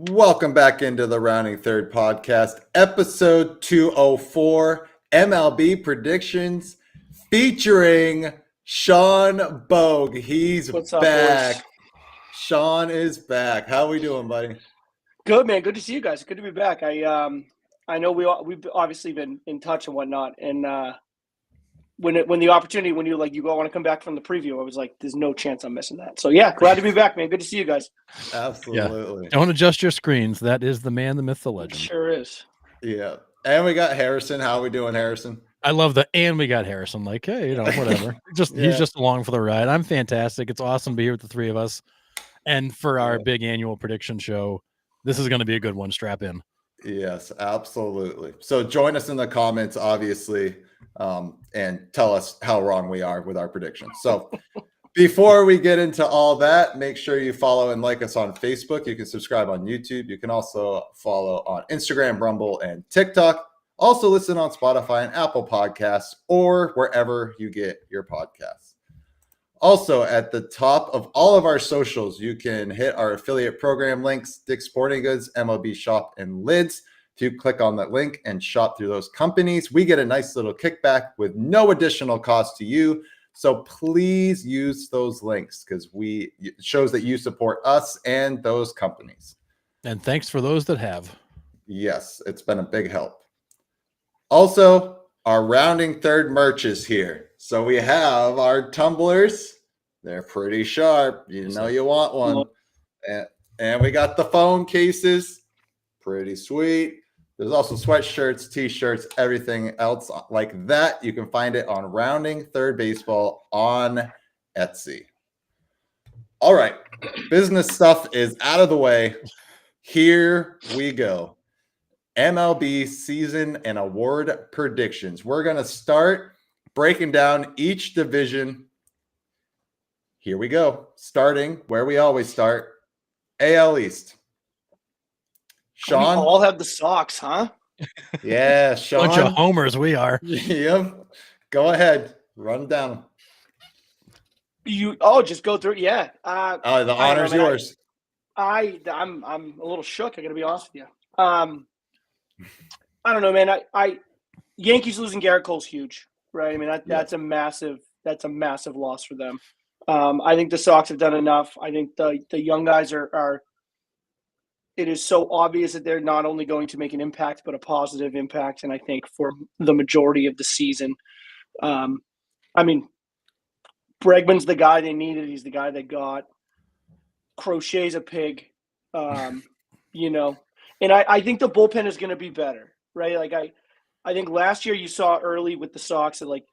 Welcome back into the Rounding Third podcast, episode 204, MLB predictions featuring Sean Bogue. He's What's up, back. boys? Sean is back. How we doing, buddy? Good, man. Good to see you guys. Good to be back. I know we've obviously been in touch and whatnot, and when you want to come back from the preview, I was like, there's no chance I'm missing that. So yeah, glad to be back, man. Good to see you guys. Absolutely. Yeah. Don't adjust your screens. That is the man, the myth, the legend. It sure is. Yeah. And we got Harrison. How we doing, Harrison? I love that. And we got Harrison. Like, hey, whatever. He's just along for the ride. I'm fantastic. It's awesome to be here with the three of us. And for our big annual prediction show, this is going to be a good one. Strap in. Yes, absolutely. So join us in the comments, obviously, and tell us how wrong we are with our predictions. So before we get into all that, make sure you follow and like us on Facebook. You can subscribe on YouTube. You can also follow on Instagram, Rumble, and TikTok. Also listen on Spotify and Apple Podcasts or wherever you get your podcasts. Also, at the top of all of our socials, you can hit our affiliate program links, Dick's Sporting Goods, MLB Shop, and Lids. If you click on that link and shop through those companies, we get a nice little kickback with no additional cost to you. So please use those links because it shows that you support us and those companies. And thanks for those that have. Yes, it's been a big help. Also, our Rounding Third merch is here. So we have our tumblers. They're pretty sharp. You know you want one. And we got the phone cases. Pretty sweet. There's also sweatshirts, t-shirts, everything else like that. You can find it on Rounding Third Baseball on Etsy. All right. Business stuff is out of the way. Here we go. MLB season and award predictions. We're going to start breaking down each division. Here we go. Starting where we always start, AL East. Sean? We all have the Sox, huh? Yeah, Sean. Bunch of homers we are. Yep. Go ahead. Run down. Just go through it. Yeah. The honor's yours. I'm a little shook. I got to be honest with you. I don't know, man. Yankees losing Garrett Cole's huge, right? I mean, that's a massive loss for them. I think the Sox have done enough. I think the young guys are. It is so obvious that they're not only going to make an impact, but a positive impact. And I think for the majority of the season, I mean, Bregman's the guy they needed. He's the guy they got. Crochet's a pig, and I think the bullpen is going to be better, right? Like I think last year you saw early with the Sox that like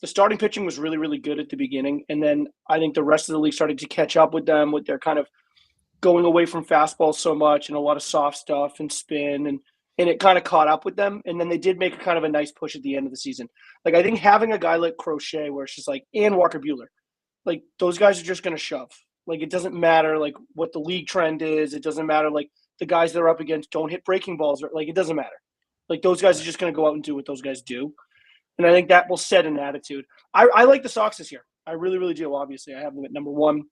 the starting pitching was really, really good at the beginning. And then I think the rest of the league started to catch up with them with their kind of going away from fastball so much and a lot of soft stuff and spin and it kind of caught up with them. And then they did make a kind of a nice push at the end of the season. Like I think having a guy like Crochet where it's just like, and Walker Buehler, like those guys are just going to shove. Like it doesn't matter like what the league trend is. It doesn't matter like the guys they're up against don't hit breaking balls. Or, like it doesn't matter. Like those guys are just going to go out and do what those guys do. And I think that will set an attitude. I like the Sox this year. I really, really do. Obviously, I have them at number one.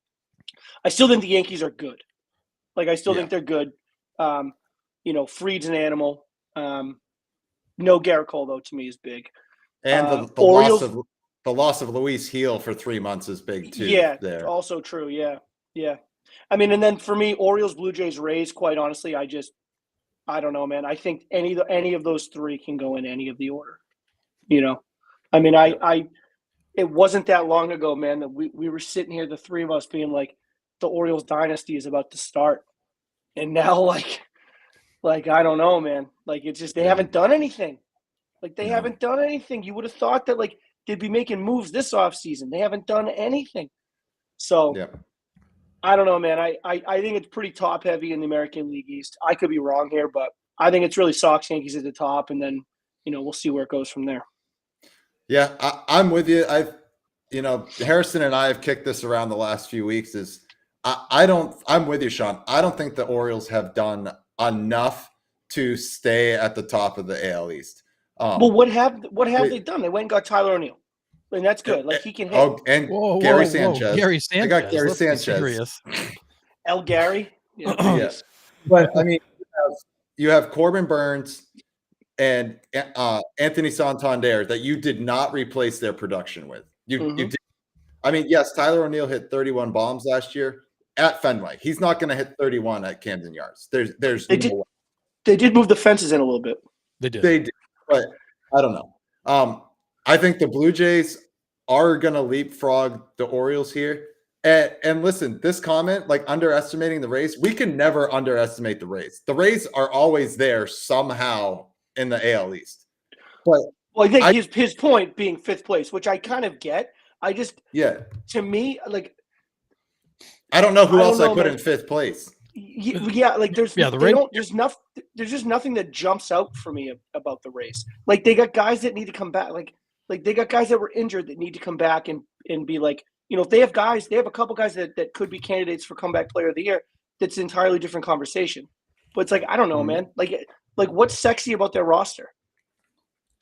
I still think the Yankees are good. Like I still think they're good. Fried's an animal. No Garrett Cole though to me is big. And the loss of Luis Heel for 3 months is big too. Yeah, there. Also true. Yeah. I mean, and then for me, Orioles, Blue Jays, Rays. Quite honestly, I don't know, man. I think any of those three can go in any of the order. I mean, it wasn't that long ago, man, that we were sitting here, the three of us, being like, the Orioles dynasty is about to start, and now like I don't know, man. Like it's just they haven't done anything. Like they haven't done anything. You would have thought that like they'd be making moves this offseason. They haven't done anything. So I don't know, man. I think it's pretty top heavy in the American League East. I could be wrong here, but I think it's really Sox, Yankees at the top, and then we'll see where it goes from there. Yeah, I'm with you. Harrison and I have kicked this around the last few weeks. I'm with you, Sean. I don't think the Orioles have done enough to stay at the top of the AL East. Well, what have they done? They went and got Tyler O'Neill, and that's good. Like he can hit. Oh, and Gary Sanchez. Gary Sanchez. I got Gary Sanchez. El Gary. Yeah. But I mean, you have Corbin Burns and Anthony Santander that you did not replace their production with. You did. I mean, yes, Tyler O'Neill hit 31 bombs last year at Fenway. He's not going to hit 31 at Camden Yards. There's they no way. They did move the fences in a little bit. They did, but I don't know. I think the Blue Jays are going to leapfrog the Orioles here. And listen, this comment, like underestimating the Rays, we can never underestimate the Rays. The Rays are always there somehow in the AL East. But I think his point being fifth place, which I kind of get. I just to me, like I don't know who else I put in fifth place. Yeah, like there's just nothing that jumps out for me about the Rays. Like they got guys that need to come back. Like they got guys that were injured that need to come back and be like, if they have a couple guys that could be candidates for comeback player of the year. That's an entirely different conversation. But it's like, I don't know, man. Like what's sexy about their roster?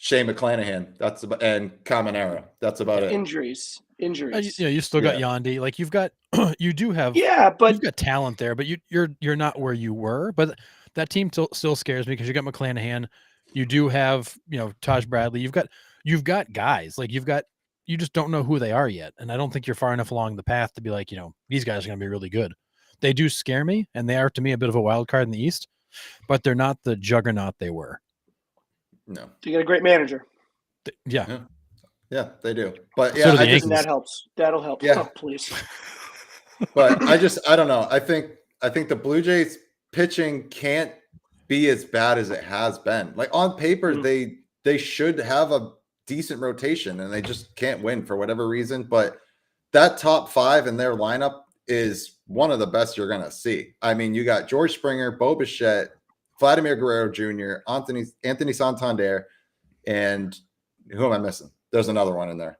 Shane McClanahan, and Caminero. That's about it. Injuries. You still got Yandy. Like you've got, you do have, but you've got talent there. But you're not where you were. But that team still scares me because you got McClanahan. You do have Taj Bradley. You've got guys like you just don't know who they are yet. And I don't think you're far enough along the path to be like these guys are going to be really good. They do scare me, and they are to me a bit of a wild card in the East, but they're not the juggernaut they were. No, you got a great manager. Yeah, they do. But so that helps. That'll help. Yeah, please. But I don't know. I think the Blue Jays pitching can't be as bad as it has been. Like on paper, they should have a decent rotation, and they just can't win for whatever reason. But that top five in their lineup is one of the best you're gonna see. I mean, you got George Springer, Bo Bichette, Vladimir Guerrero Jr., Anthony Santander, and who am I missing? There's another one in there.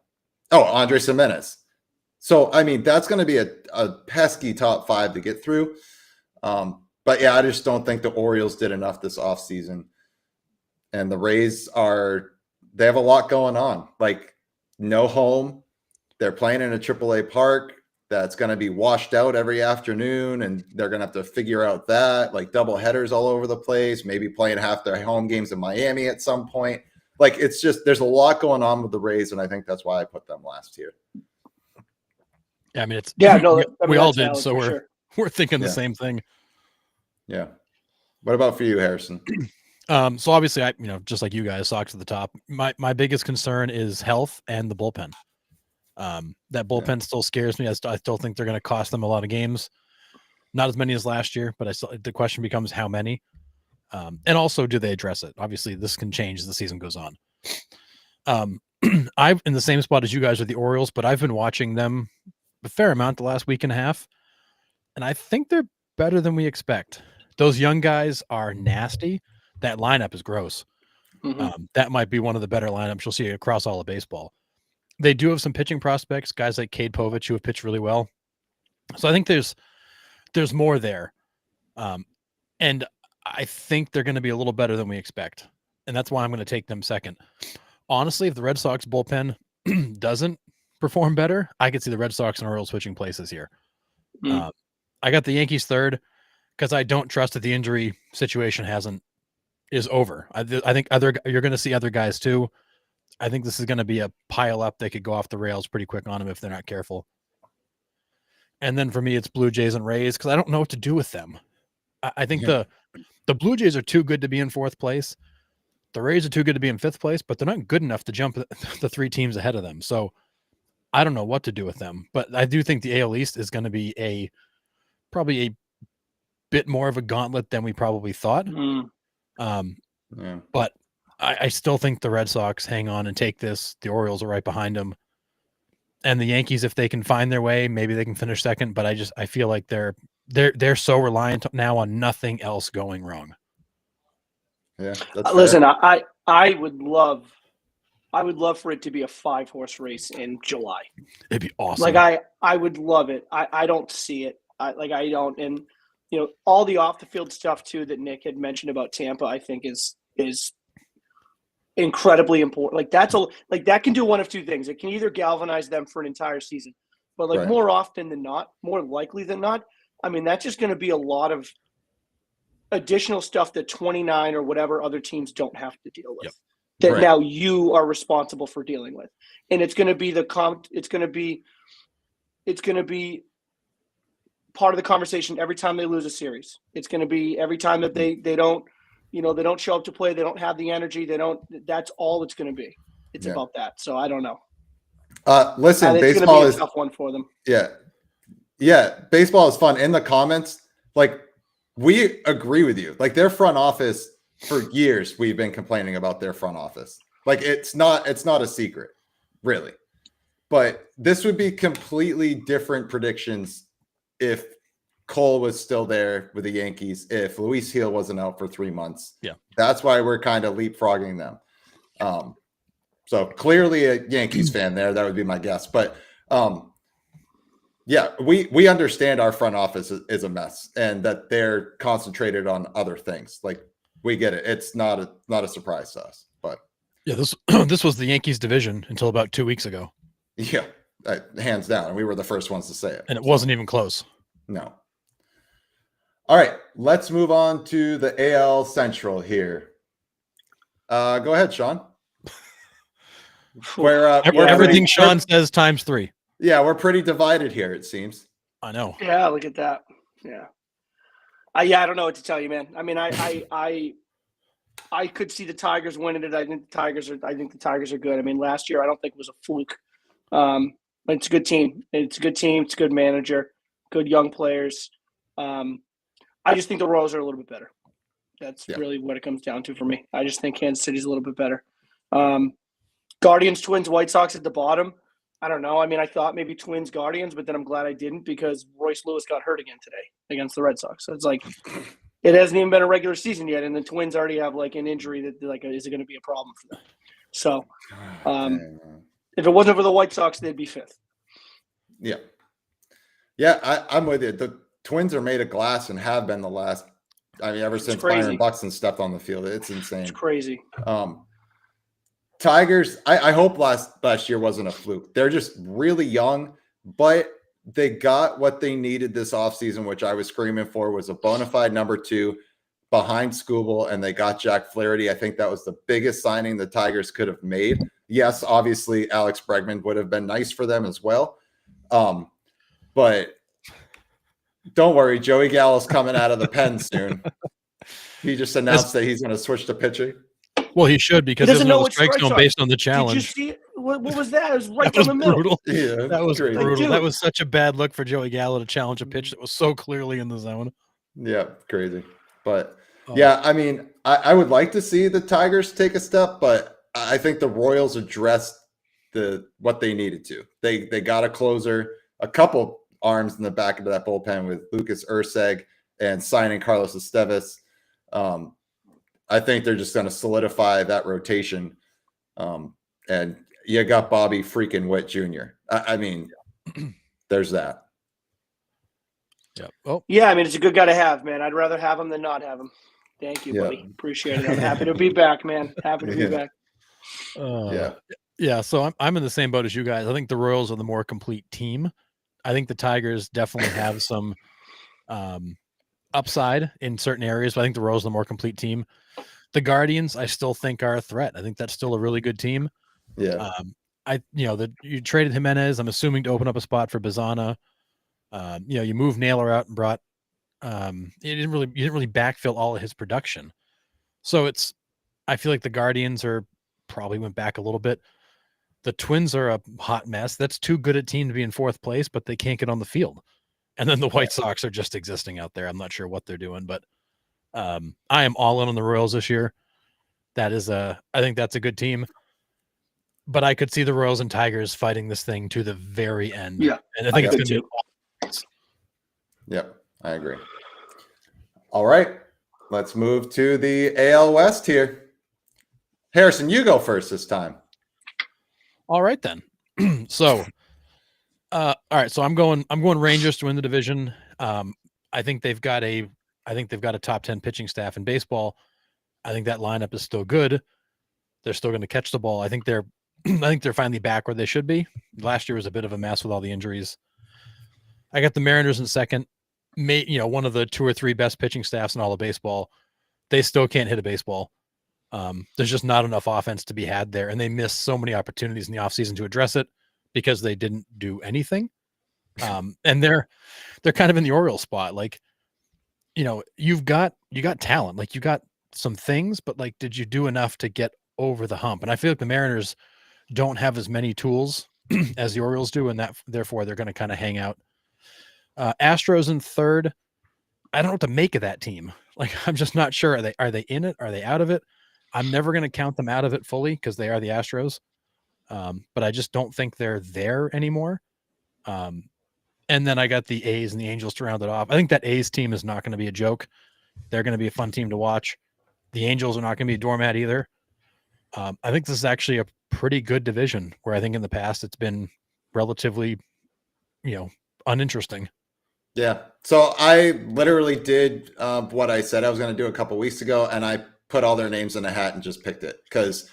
Oh, Andres Gimenez. So, I mean, that's going to be a pesky top five to get through. But, yeah, I just don't think the Orioles did enough this offseason. And the Rays they have a lot going on. Like, no home. They're playing in a AAA park that's going to be washed out every afternoon, and they're going to have to figure out that, like double headers all over the place, maybe playing half their home games in Miami at some point. Like it's just, there's a lot going on with the Rays, and I think that's why I put them last here. Yeah, I mean, we all did, so we're thinking the same thing. Yeah. What about for you, Harrison? So obviously, I just like you guys, Sox at the top. My biggest concern is health and the bullpen. That bullpen still scares me. I still think they're going to cost them a lot of games. Not as many as last year, but the question becomes how many. And also, do they address it? Obviously, this can change as the season goes on. I'm in the same spot as you guys with the Orioles, but I've been watching them a fair amount the last week and a half, and I think they're better than we expect. Those young guys are nasty. That lineup is gross. That might be one of the better lineups you'll see across all of baseball. They do have some pitching prospects, guys like Cade Povich who have pitched really well. So I think there's more there. And I think they're going to be a little better than we expect. And that's why I'm going to take them second. Honestly, if the Red Sox bullpen doesn't perform better, I could see the Red Sox and Orioles switching places here. I got the Yankees third because I don't trust that the injury situation is over. I think you're going to see other guys too. I think this is going to be a pile up. They could go off the rails pretty quick on them if they're not careful. And then for me, it's Blue Jays and Rays because I don't know what to do with them. I think the Blue Jays are too good to be in fourth place. The Rays are too good to be in fifth place, but they're not good enough to jump the three teams ahead of them. So I don't know what to do with them. But I do think the AL East is going to be probably a bit more of a gauntlet than we probably thought. But I still think the Red Sox hang on and take this. The Orioles are right behind them. And the Yankees, if they can find their way, maybe they can finish second. But I feel like they're so reliant now on nothing else going wrong. Yeah. Listen, I would love for it to be a 5-horse race in July. It'd be awesome. Like I would love it. I don't see it. I don't. And all the off the field stuff too that Nick had mentioned about Tampa, I think is incredibly important. Like that can do one of two things. It can either galvanize them for an entire season, but more often than not, more likely than not, I mean, that's just going to be a lot of additional stuff that 29 or whatever other teams don't have to deal with. Yep. That Right. now you are responsible for dealing with. And it's going to be it's going to be part of the conversation every time they lose a series. It's going to be every time that they don't, they don't show up to play, they don't have the energy, that's all it's going to be. It's Yeah. about that. So I don't know. Listen, It's going to baseball be a is tough one for them. Yeah, baseball is fun. In the comments, like, we agree with you. Like, their front office, for years we've been complaining about their front office. Like, it's not a secret, really. But this would be completely different predictions if Cole was still there with the Yankees, if Luis Gil wasn't out for 3 months. Yeah. That's why we're kind of leapfrogging them. So clearly a Yankees fan there. That would be my guess. But yeah, we understand our front office is a mess and that they're concentrated on other things. Like, we get it. It's not a surprise to us. But Yeah, this was the Yankees division until about 2 weeks ago. yeah, hands down. And we were the first ones to say it. And it wasn't even close. No. All right, let's move on to the AL Central here. Go ahead, Sean. Everything Sean says times 3. Yeah, we're pretty divided here, it seems. I know. Yeah, look at that. Yeah. I don't know what to tell you, man. I mean, I could see the Tigers winning it. I think the Tigers are good. I mean, last year I don't think it was a fluke. But it's a good team. It's a good manager, good young players. I just think the Royals are a little bit better. That's really what it comes down to for me. I just think Kansas City's a little bit better. Guardians, Twins, White Sox at the bottom. I don't know. I mean, I thought maybe Twins, Guardians, but then I'm glad I didn't because Royce Lewis got hurt again today against the Red Sox. So it's like it hasn't even been a regular season yet, and the Twins already have like an injury that like is it going to be a problem for them? So if it wasn't for the White Sox, they'd be 5th. Yeah, I'm with you. The Twins are made of glass and have been the last. I mean, ever since Byron Buxton stepped on the field, it's insane. It's crazy. Tigers, I hope last year wasn't a fluke. They're just really young, but they got what they needed this offseason, which I was screaming for, was a bona fide number 2 behind Skubal, and they got Jack Flaherty. I think that was the biggest signing the Tigers could have made. Yes, obviously Alex Bregman would have been nice for them as well. But don't worry, Joey Gallo's coming out of the pen soon. He just announced that he's going to switch to pitching. Well, he should because he doesn't know the strike zone based on the challenge. Did you see it? What was that? It was right down the middle. Brutal. Yeah, that was crazy. brutal. That was such a bad look for Joey Gallo to challenge a pitch that was so clearly in the zone. Yeah, crazy. But yeah, I mean, I would like to see the Tigers take a step, but I think the Royals addressed what they needed to. They got a closer, a couple arms in the back of that bullpen with Lucas Erceg and signing Carlos Esteves. I think they're just going to solidify that rotation. And you got Bobby freaking Witt Jr. I mean, there's that. Yeah. Oh, yeah. I mean, it's a good guy to have, man. I'd rather have him than not have him. Thank you, buddy. Appreciate it. I'm happy to be back, man. Happy to be back. Yeah. So I'm in the same boat as you guys. I think the Royals are the more complete team. I think the Tigers definitely have some upside in certain areas, but I think the Royals are the more complete team. The Guardians, I still think, are a threat. I think that's still a really good team. Yeah. You traded Jimenez, I'm assuming, to open up a spot for Bazana. You moved Naylor out and brought you didn't really backfill all of his production. So I feel like the Guardians probably went back a little bit. The Twins are a hot mess. That's too good a team to be in 4th place, but they can't get on the field. And then the White Sox are just existing out there. I'm not sure what they're doing, but I am all in on the Royals this year. I think that's a good team. But I could see the Royals and Tigers fighting this thing to the very end. Yeah. And I think it's going to be. Yep, I agree. All right, let's move to the AL West here. Harrison, you go first this time. All right then. So, all right. So I'm going Rangers to win the division. I think they've got a top 10 pitching staff in baseball. I think that lineup is still good. They're still going to catch the ball. I think they're finally back where they should be. Last year was a bit of a mess with all the injuries. I got the Mariners in second. one of the 2 or 3 best pitching staffs in all of baseball, they still can't hit a baseball. There's just not enough offense to be had there, and they missed so many opportunities in the offseason to address it because they didn't do anything. And they're kind of in the Orioles spot. Like, you got talent, like you got some things, but like, did you do enough to get over the hump? And I feel like the Mariners don't have as many tools as the Orioles do, and that therefore they're going to kind of hang out. Astros in third. I don't know what to make of that team. Like, I'm just not sure. Are they in it? Are they out of it? I'm never going to count them out of it fully because they are the Astros. But I just don't think they're there anymore. And then I got the A's and the Angels to round it off. I think that A's team is not going to be a joke. They're going to be a fun team to watch. The Angels are not going to be a doormat either. I think this is actually a pretty good division where I think in the past it's been relatively, uninteresting. Yeah. So I literally did what I said I was going to do a couple weeks ago, and I put all their names in a hat and just picked it because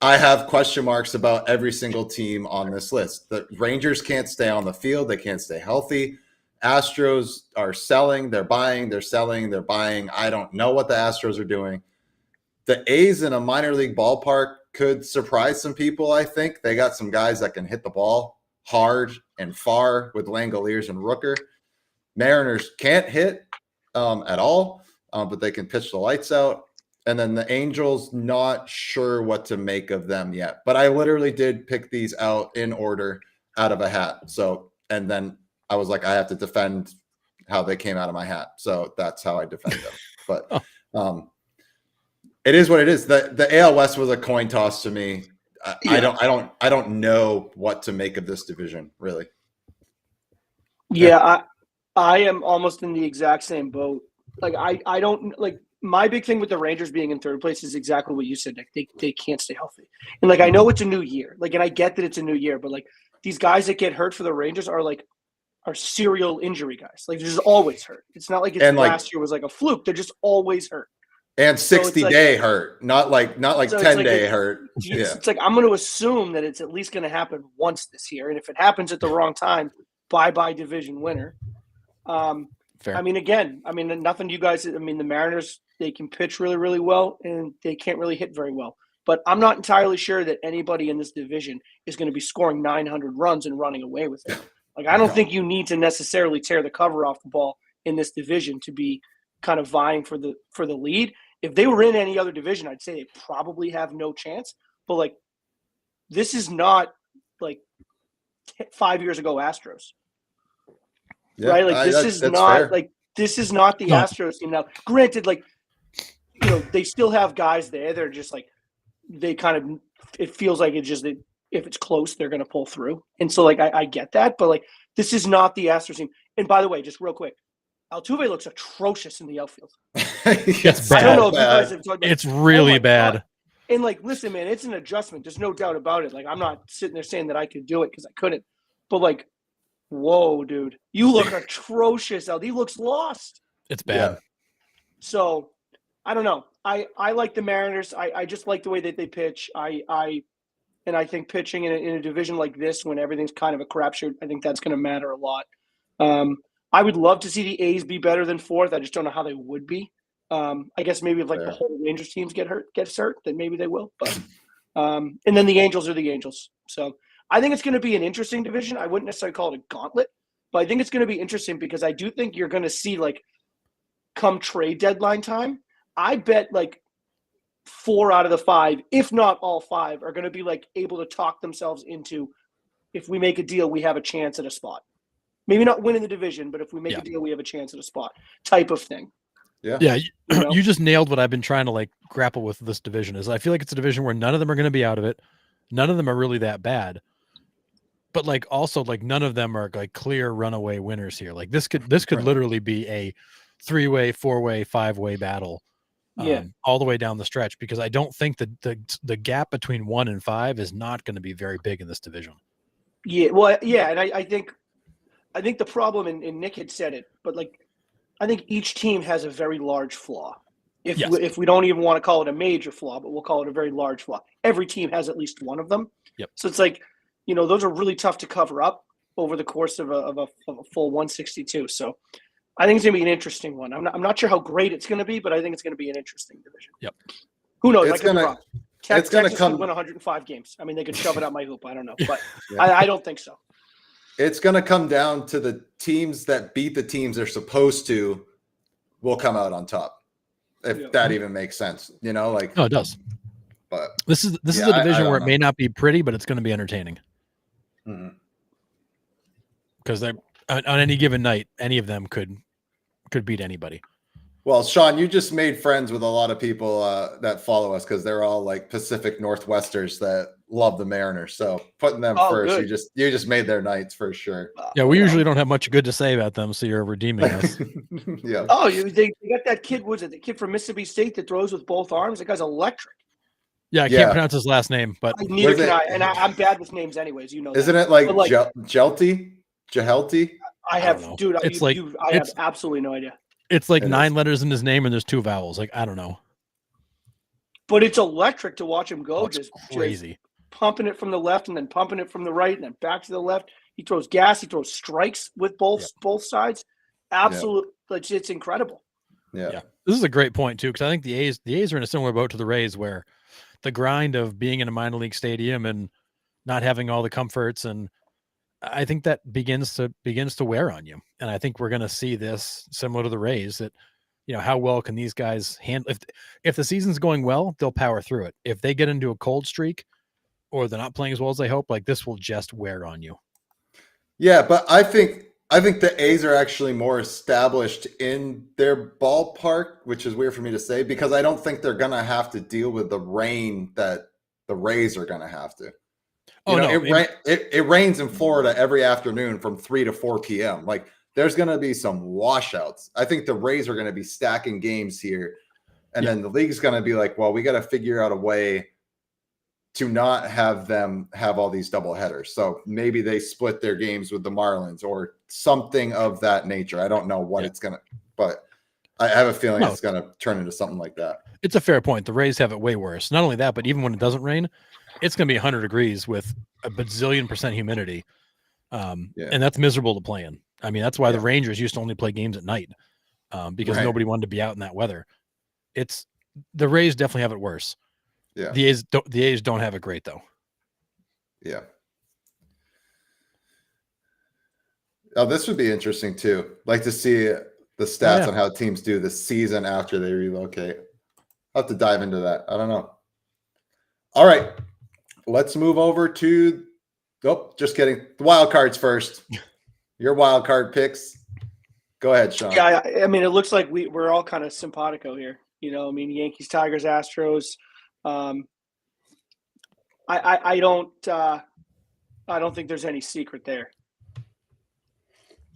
I have question marks about every single team on this list. The Rangers can't stay on the field. They can't stay healthy. Astros are selling. They're buying. They're selling. They're buying. I don't know what the Astros are doing. The A's in a minor league ballpark could surprise some people, I think. They got some guys that can hit the ball hard and far with Langoliers and Rooker. Mariners can't hit at all, but they can pitch the lights out. And then the Angels, not sure what to make of them yet. But I literally did pick these out in order out of a hat. So, and then I was like, I have to defend how they came out of my hat. So that's how I defend them. But it is what it is. The AL West was a coin toss to me. I don't know what to make of this division, really. Yeah, I am almost in the exact same boat. Like I don't like my big thing with the Rangers being in third place is exactly what you said, Nick. They can't stay healthy. And like I know it's a new year. Like, and I get that it's a new year, but like these guys that get hurt for the Rangers are serial injury guys. Like they're just always hurt. It's not like last year was like a fluke. They're just always hurt. And 60-day hurt, not like so 10-day hurt. Yeah. It's like I'm going to assume that it's at least going to happen once this year. And if it happens at the wrong time, bye-bye division winner. Fair. I mean, again, nothing you guys – the Mariners, they can pitch really, really well, and they can't really hit very well. But I'm not entirely sure that anybody in this division is going to be scoring 900 runs and running away with it. Like, I don't think you need to necessarily tear the cover off the ball in this division to be kind of vying for the lead. If they were in any other division, I'd say they probably have no chance. But, like, this is not, like, 5 years ago Astros. Yeah, right? Like, this is not fair. Like, this is not the Astros team now. Granted, like, they still have guys there. They're just, like, they kind of – it feels like it's just – if it's close, they're going to pull through. And so, like, I get that. But, like, this is not the Astros team. And, by the way, just real quick, Altuve looks atrocious in the outfield. It's bad. I don't know if you guys have talked about it's really bad. God. And, like, listen, man, it's an adjustment. There's no doubt about it. Like, I'm not sitting there saying that I could do it because I couldn't. But, like, whoa, dude. You look atrocious out. He looks lost. It's bad. Yeah. So, I don't know. I like the Mariners. I just like the way that they pitch. And I think pitching in a division like this when everything's kind of a crapshoot, I think that's going to matter a lot. I would love to see the A's be better than fourth. I just don't know how they would be. I guess maybe if the whole Rangers teams gets hurt, then maybe they will. But and then the Angels are the Angels. So I think it's going to be an interesting division. I wouldn't necessarily call it a gauntlet, but I think it's going to be interesting because I do think you're going to see, like, come trade deadline time, I bet like 4 out of the 5, if not all 5, are going to be like able to talk themselves into, if we make a deal, we have a chance at a spot. Maybe not winning the division, but if we make a deal, we have a chance at a spot type of thing. Yeah. You just nailed what I've been trying to, like, grapple with this division is I feel like it's a division where none of them are going to be out of it. None of them are really that bad. But, like, also, like, none of them are, like, clear runaway winners here. Like, this could literally be a 3-way, 4-way, 5-way battle. All the way down the stretch, because I don't think that the gap between 1 and 5 is not going to be very big in this division. Yeah, well, yeah, and I think the problem, and Nick had said it, but, like, I think each team has a very large flaw. If we don't even want to call it a major flaw, but we'll call it a very large flaw. Every team has at least one of them. Yep. So it's like, those are really tough to cover up over the course of a full 162. So I think it's going to be an interesting one. I'm not sure how great it's going to be, but I think it's going to be an interesting division. Yep. Who knows? It's gonna Texas come. could win 105 games. I mean, they could shove it out my hoop. I don't know, but Yeah. I don't think so. It's going to come down to the teams that beat the teams they're supposed to will come out on top. If that even makes sense, No, it does. But This is a division where it may not be pretty, but it's going to be entertaining. Because on any given night, any of them could beat anybody. Well, Sean, you just made friends with a lot of people that follow us because they're all like Pacific Northwesters that love the Mariners. So putting them first, good. you just made their nights for sure. Yeah, we usually don't have much good to say about them, so you're redeeming us. Yeah. Oh, they got that kid. Was it the kid from Mississippi State that throws with both arms? That guy's electric. Yeah, I can't pronounce his last name, but Neither can I. And I'm bad with names, anyways. You know. Isn't it like Jelty? Jahelty? I have, dude. It's I have absolutely no idea. It's like 9 letters in his name, and there's 2 vowels. Like, I don't know. But it's electric to watch him go. It's crazy. Just pumping it from the left and then pumping it from the right and then back to the left. He throws gas. He throws strikes with both sides. Absolute, it's incredible. Yeah. This is a great point too, because I think the A's are in a similar boat to the Rays, where the grind of being in a minor league stadium and not having all the comforts, and I think that begins to wear on you. And I think we're going to see this similar to the Rays, that how well can these guys handle if the season's going well, they'll power through it. If they get into a cold streak or they're not playing as well as they hope, like this will just wear on you. Yeah, but I think the A's are actually more established in their ballpark, which is weird for me to say, because I don't think they're going to have to deal with the rain that the Rays are going to have to. It rains in Florida every afternoon from 3 to 4 p.m. Like there's going to be some washouts. I think the Rays are going to be stacking games here. And then the league's going to be like, well, we got to figure out a way to not have them have all these double headers. So maybe they split their games with the Marlins or something of that nature. I don't know what it's going to, but I have a feeling it's going to turn into something like that. It's a fair point. The Rays have it way worse. Not only that, but even when it doesn't rain, it's going to be 100 degrees with a bazillion % humidity. And that's miserable to play in. I mean, that's why the Rangers used to only play games at night because nobody wanted to be out in that weather. The Rays definitely have it worse. Yeah. The A's don't have it great though. Yeah. Oh, this would be interesting too. Like to see the stats on how teams do the season after they relocate. I'll have to dive into that. I don't know. All right. Let's move over to just kidding. The wild cards first. Your wild card picks. Go ahead, Sean. Yeah, I mean, it looks like we're all kind of simpatico here. Yankees, Tigers, Astros. I don't think there's any secret there.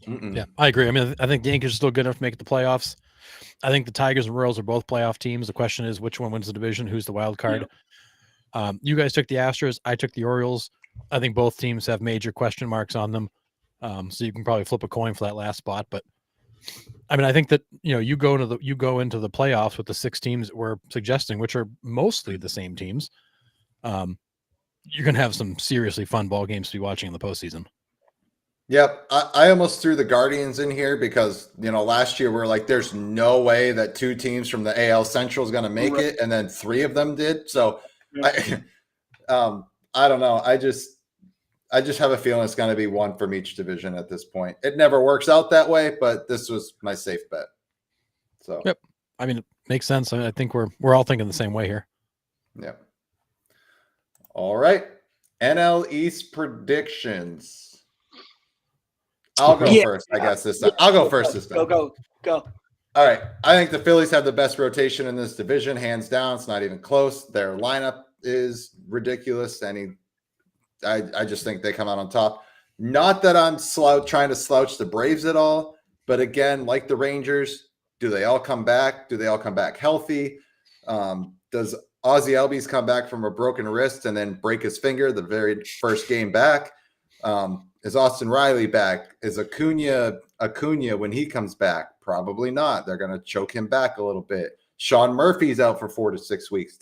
Yeah, I agree. I mean, I think the Yankees are still good enough to make the playoffs. I think the Tigers and Royals are both playoff teams. The question is which one wins the division, who's the wild card. Yeah. You guys took the Astros. I took the Orioles. I think both teams have major question marks on them. So you can probably flip a coin for that last spot. But I mean, I think that you go into the playoffs with the 6 teams that we're suggesting, which are mostly the same teams. You're gonna have some seriously fun ball games to be watching in the postseason. Yep. I almost threw the Guardians in here because, last year we were like, there's no way that 2 teams from the AL Central is going to make it. And then 3 of them did. So I don't know. I just have a feeling it's going to be one from each division at this point. It never works out that way, but this was my safe bet. So, yep. I mean, it makes sense. I think we're all thinking the same way here. Yeah. All right. NL East predictions. I'll go first, I guess, this time. I'll go first this time. Go. All right. I think the Phillies have the best rotation in this division, hands down. It's not even close. Their lineup is ridiculous. I just think they come out on top. Not that I'm trying to slouch the Braves at all, but again, like the Rangers, do they all come back? Do they all come back healthy? Does Ozzie Albies come back from a broken wrist and then break his finger the very first game back? Is Austin Riley back? Is Acuna when he comes back? Probably not. They're going to choke him back a little bit. Sean Murphy's out for 4 to 6 weeks.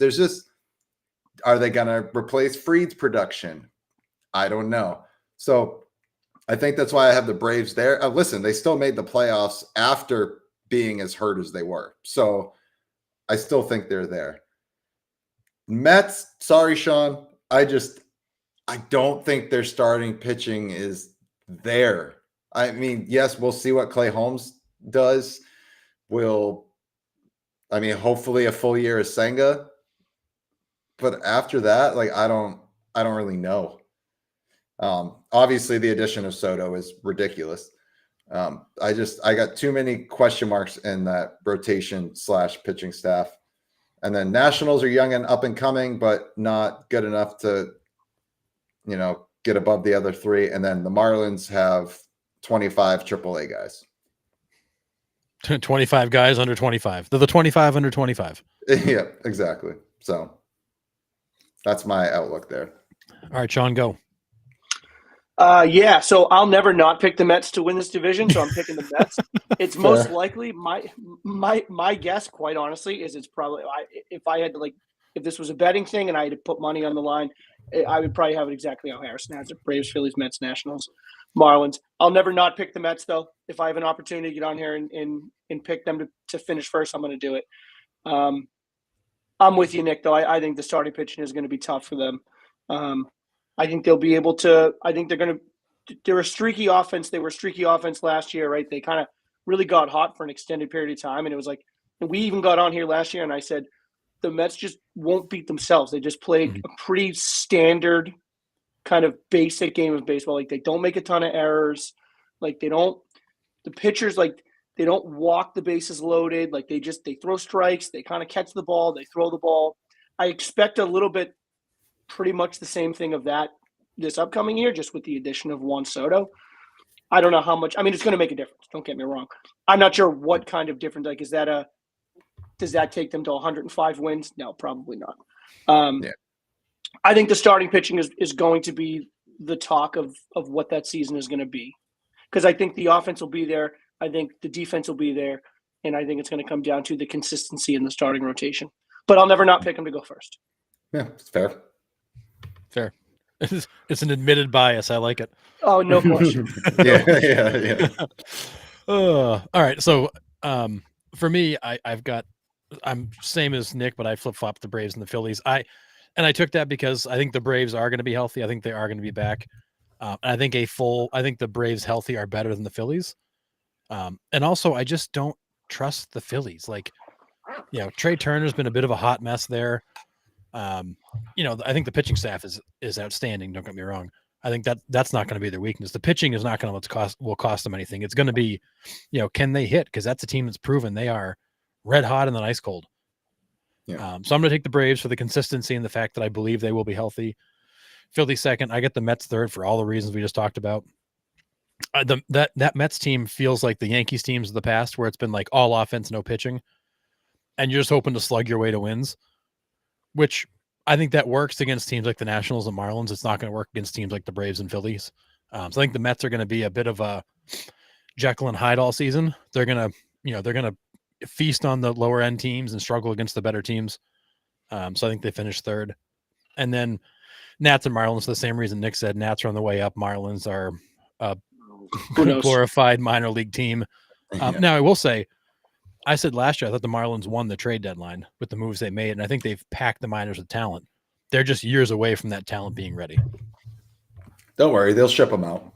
Are they going to replace Fried's production? I don't know. So I think that's why I have the Braves there. Listen, they still made the playoffs after being as hurt as they were. So I still think they're there. Mets, sorry, Sean. I don't think their starting pitching is there. I mean, yes, we'll see what Clay Holmes does. Hopefully a full year of Senga. But after that, like I don't really know. Obviously the addition of Soto is ridiculous. I got too many question marks in that rotation / pitching staff. And then Nationals are young and up and coming, but not good enough to, get above the other three. And then the Marlins have 25 AAA guys. 25 guys under 25. They're the 25 under 25. Yeah, exactly. So that's my outlook there. All right, Sean, go. So I'll never not pick the Mets to win this division, so I'm picking the Mets. It's most likely my guess, quite honestly, is it's probably if I had to if this was a betting thing and I had to put money on the line, I would probably have it exactly how Harrison has it: Braves, Phillies, Mets, Nationals, Marlins. I'll never not pick the Mets though. If I have an opportunity to get on here and pick them to finish first, I'm going to do it. I'm with you, Nick. Though I think the starting pitching is going to be tough for them. I think they'll be able to. I think they're a streaky offense. They were a streaky offense last year, right? They kind of really got hot for an extended period of time, and it was like, and we even got on here last year, and I said the Mets just won't beat themselves. They just played a pretty standard, kind of basic game of baseball. Like they don't make a ton of errors. Like the pitchers they don't walk the bases loaded. Like they throw strikes. They kind of catch the ball. They throw the ball. I expect a little bit. Pretty much the same thing of that this upcoming year, just with the addition of Juan Soto. I don't know how much. I mean, it's going to make a difference. Don't get me wrong. I'm not sure what kind of difference. Like, does that take them to 105 wins? No, probably not. I think the starting pitching is going to be the talk of what that season is going to be, because I think the offense will be there. I think the defense will be there, and I think it's going to come down to the consistency in the starting rotation. But I'll never not pick them to go first. Yeah, it's fair. Fair. It's an admitted bias. I like it. Oh, no question. Yeah. All right. So for me, I'm same as Nick, but I flip-flopped the Braves and the Phillies. I took that because I think the Braves are going to be healthy. I think they are going to be back. I think the Braves healthy are better than the Phillies. And also I just don't trust the Phillies. Trey Turner's been a bit of a hot mess there. I think the pitching staff is outstanding. Don't get me wrong. I think that's not going to be their weakness. The pitching is not going to will cost them anything. It's going to be, can they hit? Because that's a team that's proven they are red hot and then ice cold. Yeah. So I'm going to take the Braves for the consistency and the fact that I believe they will be healthy. Philly second. I get the Mets third for all the reasons we just talked about. That Mets team feels like the Yankees teams of the past, where it's been like all offense, no pitching, and you're just hoping to slug your way to wins. Which I think that works against teams like the Nationals and Marlins. It's not going to work against teams like the Braves and Phillies. So I think the Mets are going to be a bit of a Jekyll and Hyde all season. They're going to feast on the lower end teams and struggle against the better teams. So I think they finished third. And then Nats and Marlins, for the same reason Nick said, Nats are on the way up. Marlins are a glorified minor league team. Now I will say, I said last year I thought the Marlins won the trade deadline with the moves they made, and I think they've packed the minors with talent. They're just years away from that talent being ready. Don't worry, they'll ship them out.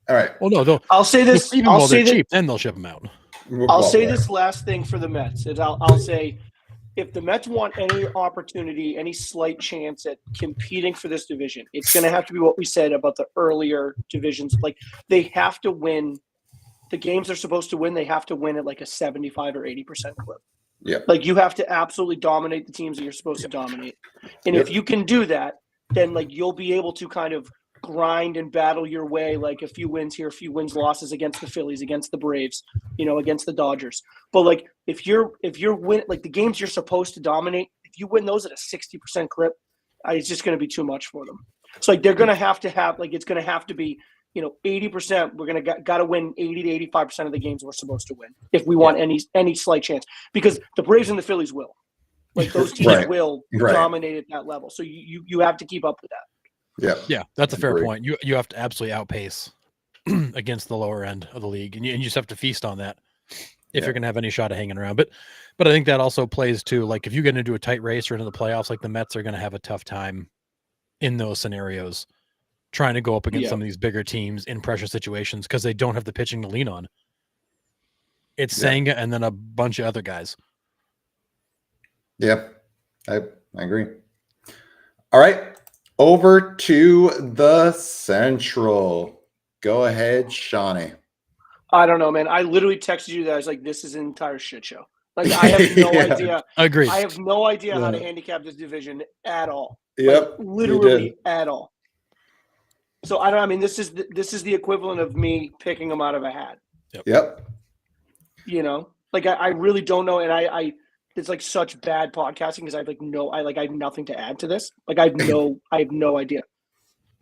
All right. Well, no, I'll say this. Even while they're cheap, then they'll ship them out. I'll say this last thing for the Mets. I'll say, if the Mets want any opportunity, any slight chance at competing for this division, it's going to have to be what we said about the earlier divisions. Like, they have to win. The games they're supposed to win, they have to win at like a 75 or 80% clip. Yeah. Like, you have to absolutely dominate the teams that you're supposed to dominate. And if you can do that, then you'll be able to kind of grind and battle your way, like a few wins here, a few wins, losses against the Phillies, against the Braves, against the Dodgers. But if you're win, the games you're supposed to dominate, if you win those at a 60% clip, it's just going to be too much for them. So they're going to have, it's going to have to be, 80%, we're going to got to win 80 to 85% of the games we're supposed to win if we want any slight chance, because the Braves and the Phillies will. Those teams will dominate at that level. So you have to keep up with that. Yeah. Yeah, that's a fair point. You have to absolutely outpace against the lower end of the league, and you just have to feast on that if Yeah. you're going to have any shot of hanging around. But I think that also plays too. Like if you get into a tight race or into the playoffs, like the Mets are going to have a tough time in those scenarios, trying to go up against some of these bigger teams in pressure situations because they don't have the pitching to lean on. It's Senga and then a bunch of other guys. Yeah, I agree. All right, over to the Central. Go ahead, Shawnee. I don't know, man. I literally texted you that I was like, this is an entire shit show. Like, I have no idea. Agreed. I have no idea how to handicap this division at all. Yep, like, literally at all. So I don't. I mean, this is the equivalent of me picking them out of a hat. Yep. You know, like I really don't know, and I it's like such bad podcasting because I have nothing to add to this. Like I have no idea.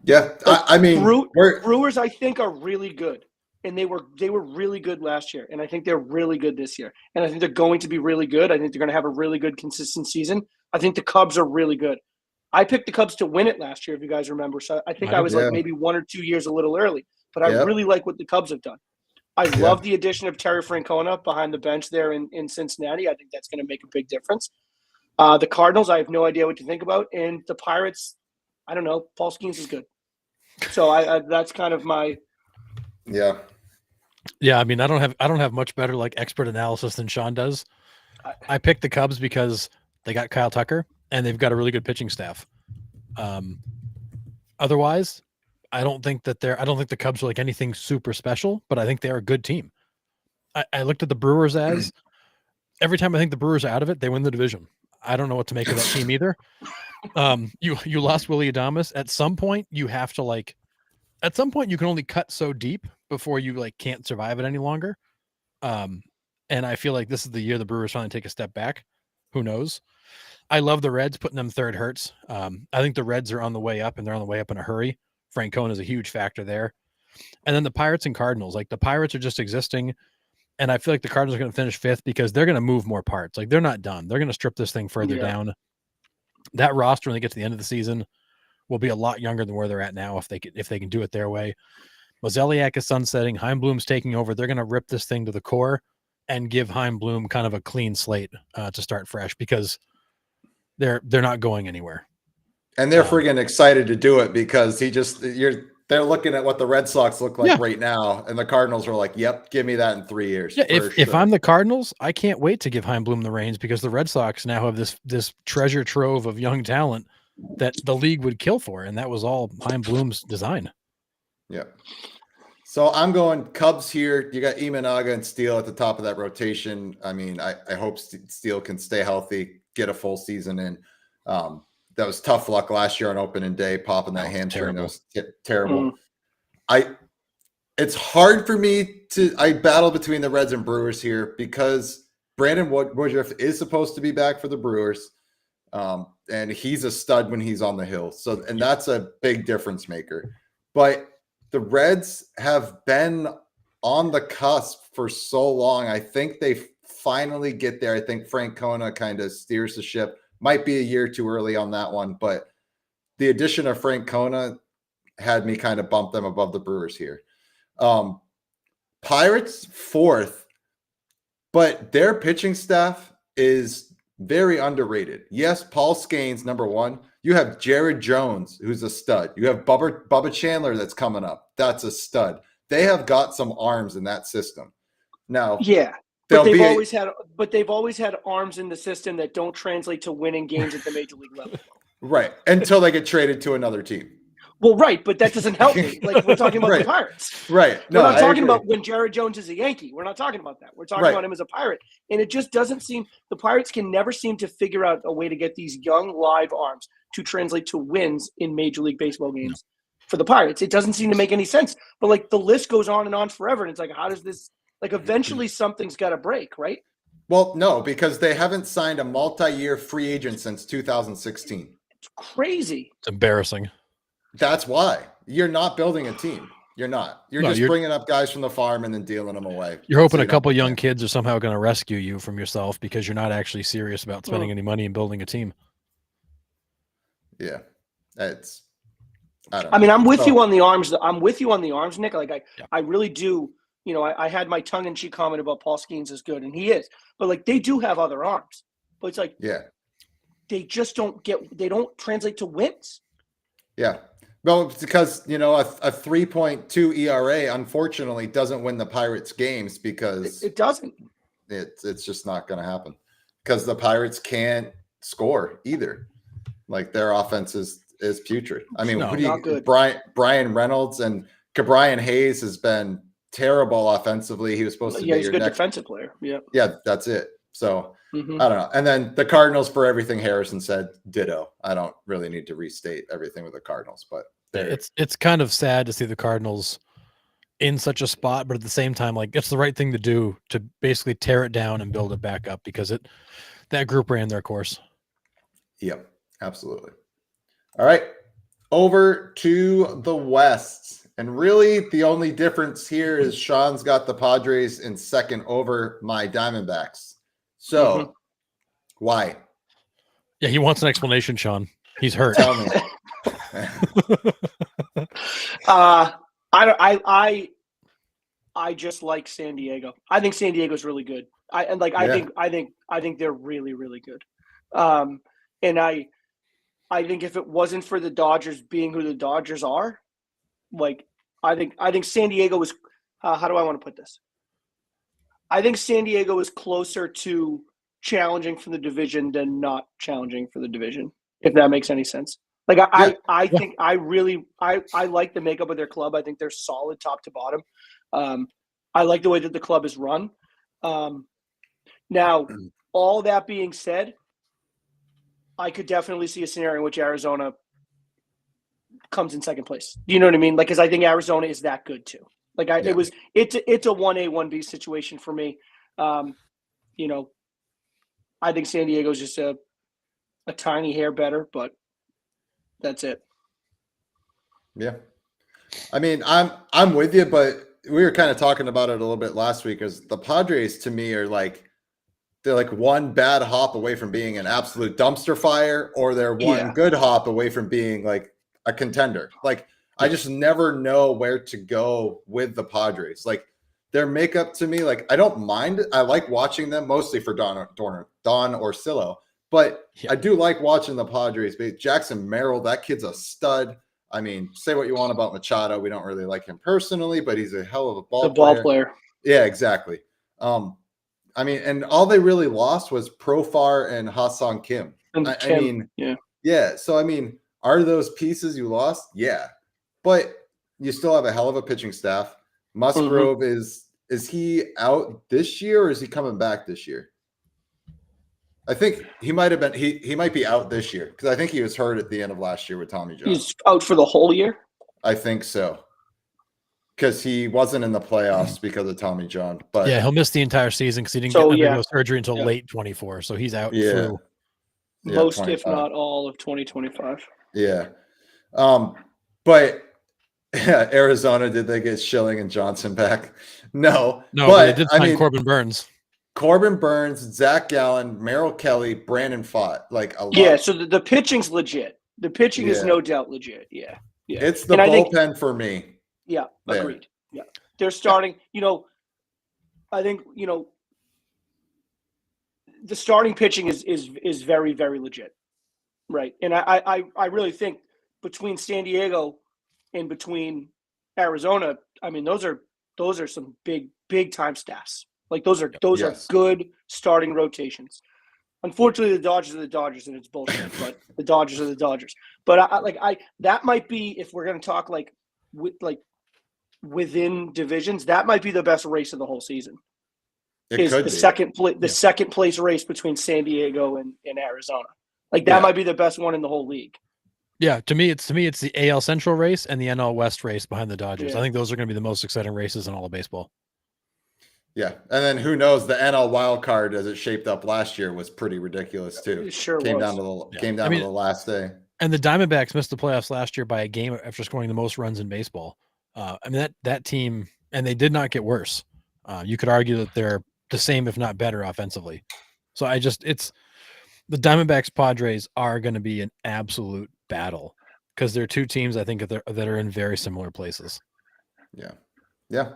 Yeah, I mean, Brewers I think are really good, and they were really good last year, and I think they're really good this year, and I think they're going to be really good. I think they're going to have a really good consistent season. I think the Cubs are really good. I picked the Cubs to win it last year, if you guys remember. So I think I was like maybe 1 or 2 years a little early, but I really like what the Cubs have done. I love the addition of Terry Francona behind the bench there in Cincinnati. I think that's going to make a big difference. The Cardinals, I have no idea what to think about, and the Pirates, I don't know. Paul Skeens is good, so that's kind of my. Yeah. I mean, I don't have much better like expert analysis than Sean does. I picked the Cubs because they got Kyle Tucker and they've got a really good pitching staff. Otherwise, I don't think the Cubs are like anything super special, but I think they're a good team. I looked at the Brewers as every time I think the Brewers are out of it, they win the division. I don't know what to make of that team either. You lost Willie Adames. At some point, you have to at some point you can only cut so deep before you can't survive it any longer. And I feel like this is the year the Brewers finally take a step back. Who knows? I love the Reds. Putting them third hurts. I think the Reds are on the way up, and they're on the way up in a hurry. Francona is a huge factor there. And then the Pirates and Cardinals. Like the Pirates are just existing, and I feel like the Cardinals are going to finish fifth because they're going to move more parts. Like they're not done. They're going to strip this thing further down. That roster, when they get to the end of the season, will be a lot younger than where they're at now if they can do it their way. Mozeliak is sunsetting. Heimblum's taking over. They're going to rip this thing to the core and give Heimblum kind of a clean slate to start fresh because they're not going anywhere. And they're friggin' excited to do it because they're looking at what the Red Sox look like right now, and the Cardinals are like, "Yep, give me that in 3 years." Yeah, if I'm the Cardinals, I can't wait to give Heimblum the reins because the Red Sox now have this treasure trove of young talent that the league would kill for, and that was all Heimblum's design. Yeah. So I'm going Cubs here. You got Imanaga and Steele at the top of that rotation. I mean, I hope Steele can stay healthy, get a full season in. That was tough luck last year on opening day, popping that hamstring. That was terrible. It's hard for me I battle between the Reds and Brewers here because Brandon Woodruff is supposed to be back for the Brewers. And he's a stud when he's on the hill. So, and that's a big difference maker. But the Reds have been on the cusp for so long. I think they finally get there. I think Francona kind of steers the ship. Might be a year too early on that one, but the addition of Francona had me kind of bump them above the Brewers here. Pirates fourth, but their pitching staff is very underrated. Yes, Paul Skeens, number one. You have Jared Jones, who's a stud. You have Bubba Chandler that's coming up. That's a stud. They have got some arms in that system. Now, but they've always had arms in the system that don't translate to winning games at the major league level. Right. Until they get traded to another team. Well, right, but that doesn't help me. Like we're talking about the Pirates. Right. No, we're not talking about when Jared Jones is a Yankee. We're not talking about that. We're talking about him as a Pirate. And it just doesn't seem the Pirates can never seem to figure out a way to get these young live arms to translate to wins in Major League Baseball games for the Pirates. It doesn't seem to make any sense. But the list goes on and on forever. And it's like, how does this eventually something's got to break, right? Well, no, because they haven't signed a multi-year free agent since 2016. It's crazy. It's embarrassing. That's why. You're not building a team. You're not. You're just bringing up guys from the farm and then dealing them away. You're hoping a couple young kids are somehow going to rescue you from yourself because you're not actually serious about spending any money and building a team. Yeah. I don't I mean, know. I'm with So, you on the arms. I'm with you on the arms, Nick. Like Yeah. I really do. You know, I had my tongue-in-cheek comment about Paul Skeens is good, and he is. But like they do have other arms. But it's like yeah. they just don't translate to wins. Yeah. Well, it's because, you know, a 3.2 ERA, unfortunately, doesn't win the Pirates games because It doesn't. it's just not going to happen because the Pirates can't score either. Like their offense is putrid. I mean, No, who do not you, good. Brian Reynolds and Cabrian Hayes has been terrible offensively. He was supposed to be He's a your good next. defensive player. Yeah. Yeah, that's it. So Mhm. I don't know. And then the Cardinals, for everything Harrison said, ditto. I don't really need to restate everything with the Cardinals, but it's kind of sad to see the Cardinals in such a spot, but at the same time, like it's the right thing to do to basically tear it down and build it back up because that group ran their course. Yep, absolutely. All right, over to the West. And really, the only difference here is Sean's got the Padres in second over my Diamondbacks. So, why? Yeah, he wants an explanation, Sean. He's hurt. Tell me. I just like San Diego. I think San Diego's really good. I think they're really, really good. And I think if it wasn't for the Dodgers being who the Dodgers are, like I think San Diego is how do I want to put this? I think San Diego is closer to challenging for the division than not challenging for the division, if that makes any sense. Like I think I like the makeup of their club. I think they're solid top to bottom. I like the way that the club is run. Now, all that being said, I could definitely see a scenario in which Arizona comes in second place. Do you know what I mean? Like, because I think Arizona is that good too. Like, it's a 1A 1B situation for me. You know, I think San Diego's just a tiny hair better, but that's it. Yeah. I mean, I'm with you, but we were kind of talking about it a little bit last week because the Padres to me are like they're like one bad hop away from being an absolute dumpster fire, or they're one good hop away from being like a contender. Like I just never know where to go with the Padres. Like their makeup to me, like I don't mind. I like watching them mostly for Don Orsillo, but I do like watching the Padres. But Jackson Merrill, that kid's a stud. I mean, say what you want about Machado. We don't really like him personally, but he's a hell of a ball player. Yeah, exactly. I mean, and all they really lost was Profar and Ha-Seong Kim. I mean, yeah. So, I mean, are those pieces you lost? Yeah. But you still have a hell of a pitching staff. Musgrove is he out this year or is he coming back this year? I think he might have been he might be out this year because I think he was hurt at the end of last year with Tommy John. He's out for the whole year? I think so. Because he wasn't in the playoffs because of Tommy John. But yeah, he'll miss the entire season because he didn't undergo surgery until late 24. So he's out through most, if not all, of 2025. Yeah. But Arizona, did they get Schilling and Johnson back? No. But they did sign Corbin Burns. Corbin Burns, Zach Gallen, Merrill Kelly, Brandon Fott. Like a lot. Yeah, so the pitching's legit. The pitching is no doubt legit. Yeah. It's the bullpen for me. Yeah, agreed. Yeah. They're starting, I think, the starting pitching is very, very legit. Right. And I really think between San Diego and between Arizona, I mean, those are some big time staffs. Like those are good starting rotations. Unfortunately, the Dodgers are the Dodgers, and it's bullshit. But the Dodgers are the Dodgers. But that might be, if we're going to talk within divisions, that might be the best race of the whole season. The second place race between San Diego and Arizona. Like that might be the best one in the whole league. Yeah, to me it's the AL Central race and the NL West race behind the Dodgers. Yeah. I think those are going to be the most exciting races in all of baseball. Yeah, and then who knows? The NL wild card, as it shaped up last year, was pretty ridiculous too. It sure came was. down to the last day. And the Diamondbacks missed the playoffs last year by a game after scoring the most runs in baseball. I mean that team, and they did not get worse. You could argue that they're the same, if not better, offensively. So it's the Diamondbacks Padres are going to be an absolute battle. because they're two teams I think that are in very similar places. Yeah,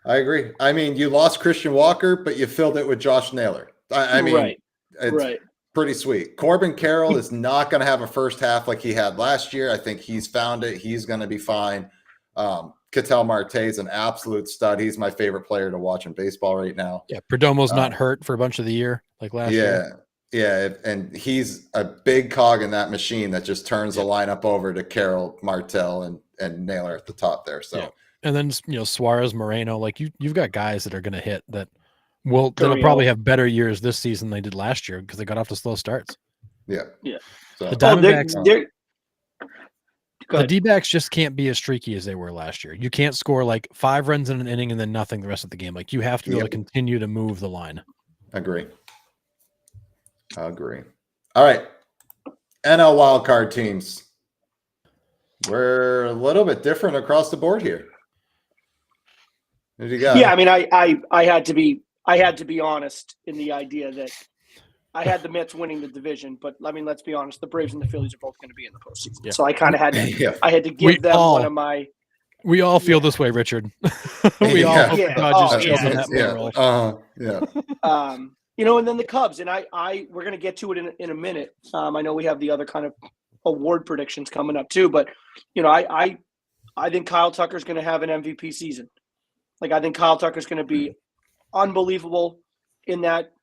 I agree. I mean, you lost Christian Walker, but you filled it with Josh Naylor. I mean, it's pretty sweet. Corbin Carroll is not going to have a first half like he had last year. I think he's found it. He's going to be fine. Ketel Marte is an absolute stud. He's my favorite player to watch in baseball right now. Yeah, Perdomo's not hurt for a bunch of the year like last year. Yeah, and he's a big cog in that machine that just turns the lineup over to Carroll, Martell, and Naylor at the top there. So, and then Suarez, Moreno, like you've got guys that are going to hit that'll probably have better years this season than they did last year because they got off to slow starts. Yeah. So the Diamondbacks. The D-backs just can't be as streaky as they were last year. You can't score like 5 runs in an inning and then nothing the rest of the game. Like you have to be able to continue to move the line. Agree. All right. NL wildcard teams. We're a little bit different across the board here. What do you got? Yeah, I mean, I had to be honest in the idea that I had the Mets winning the division, but I mean, let's be honest, the Braves and the Phillies are both going to be in the postseason. Yeah. So I kind of had to give them one of my. We all feel this way, Richard. We all hope Dodgers kills in that role. And then the Cubs, and we're going to get to it in a minute. I know we have the other kind of award predictions coming up too, but I think Kyle Tucker's going to have an MVP season. Like I think Kyle Tucker's going to be unbelievable in that